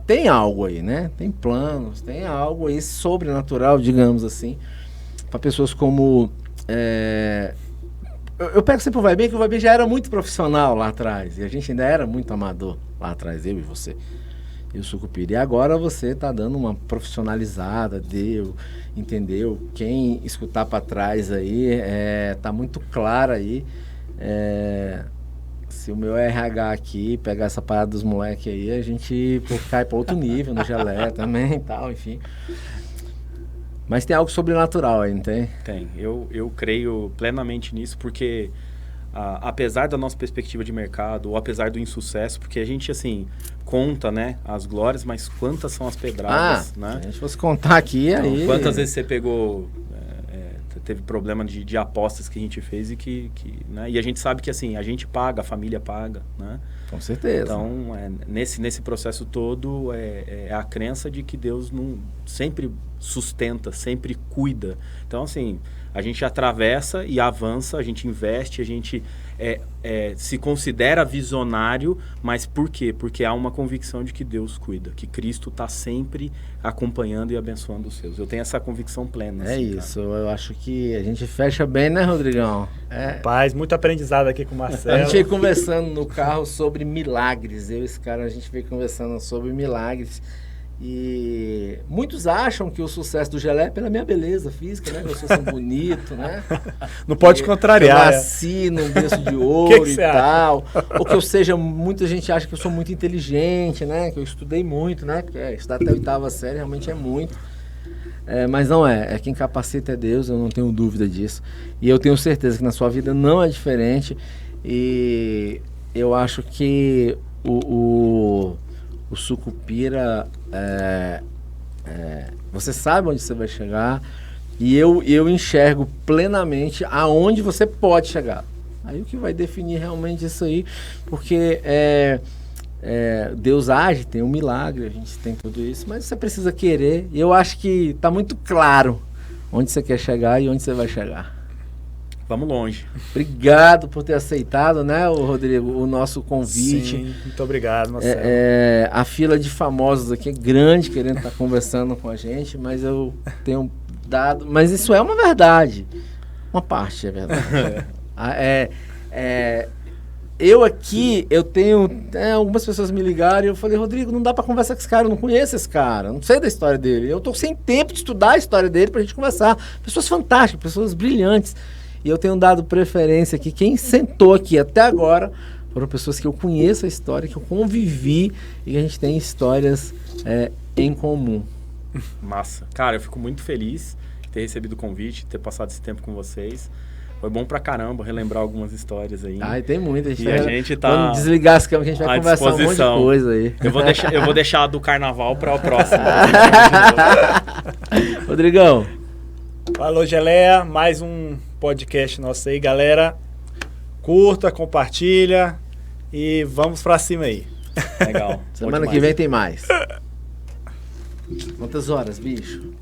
tem algo aí, né? Tem planos, tem algo aí sobrenatural, digamos assim, para pessoas como... Eu pego sempre o Vai Bem, que o Vai Bem já era muito profissional lá atrás, e a gente ainda era muito amador lá atrás, eu e você, e o Sucupira. E agora você tá dando uma profissionalizada, entendeu? Quem escutar para trás aí, tá muito claro aí, se o meu RH aqui pegar essa parada dos moleques aí, a gente cai para outro nível no Geleia também e tal, enfim. Mas tem algo sobrenatural aí, não tem? Tem. Eu creio plenamente nisso, porque apesar da nossa perspectiva de mercado, ou apesar do insucesso, porque a gente, assim, conta, né, as glórias, mas quantas são as pedradas, né? Se a gente fosse contar aqui, então, aí... Quantas vezes você pegou... teve problema de apostas que a gente fez né? E a gente sabe que assim, a gente paga, a família paga, né? Com certeza. Então, nesse processo todo, a crença de que Deus sempre sustenta, sempre cuida. Então, assim, a gente atravessa e avança, a gente investe, a gente se considera visionário, mas por quê? Porque há uma convicção de que Deus cuida, que Cristo está sempre acompanhando e abençoando os seus. Eu tenho essa convicção plena. É assim, isso, eu acho que a gente fecha bem, né, Rodrigão? Paz, muito aprendizado aqui com o Marcelo. A gente veio conversando no carro sobre milagres, eu e esse cara, a gente veio conversando sobre milagres. E muitos acham que o sucesso do Geleia é pela minha beleza física, né? Que eu sou assim bonito, né? Não pode contrariar. Eu nasci num berço de ouro e tal. Ou que eu seja... Muita gente acha que eu sou muito inteligente, né? Que eu estudei muito, né? Porque estudar até a 8ª série realmente é muito. Mas não é. Quem capacita é Deus, eu não tenho dúvida disso. E eu tenho certeza que na sua vida não é diferente. E eu acho que o Sucupira... você sabe onde você vai chegar e eu enxergo plenamente aonde você pode chegar. Aí o que vai definir realmente isso aí, porque Deus age, tem um milagre, a gente tem tudo isso, mas você precisa querer, e eu acho que está muito claro onde você quer chegar e onde você vai chegar. Vamos longe. Obrigado por ter aceitado, né, Rodrigo, o nosso convite. Sim, muito obrigado, Marcelo. A fila de famosos aqui é grande, querendo estar conversando com a gente, mas eu tenho dado... Mas isso é uma verdade. Uma parte é verdade. Eu tenho... algumas pessoas me ligaram e eu falei, Rodrigo, não dá para conversar com esse cara, eu não conheço esse cara, não sei da história dele. Eu tô sem tempo de estudar a história dele pra gente conversar. Pessoas fantásticas, pessoas brilhantes. E eu tenho dado preferência aqui. Quem sentou aqui até agora foram pessoas que eu conheço a história, que eu convivi e que a gente tem histórias em comum. Massa. Cara, eu fico muito feliz de ter recebido o convite, ter passado esse tempo com vocês. Foi bom pra caramba relembrar algumas histórias aí. E tem muita. A gente tá... Quando desligar as câmeras, a gente vai conversar um monte de coisa aí. Eu vou deixar do carnaval para o próximo. Rodrigão. Falou, Geleia. Mais um podcast nosso aí, galera. Curta, compartilha e vamos pra cima aí. Legal. Semana que vem tem mais. Quantas horas, bicho?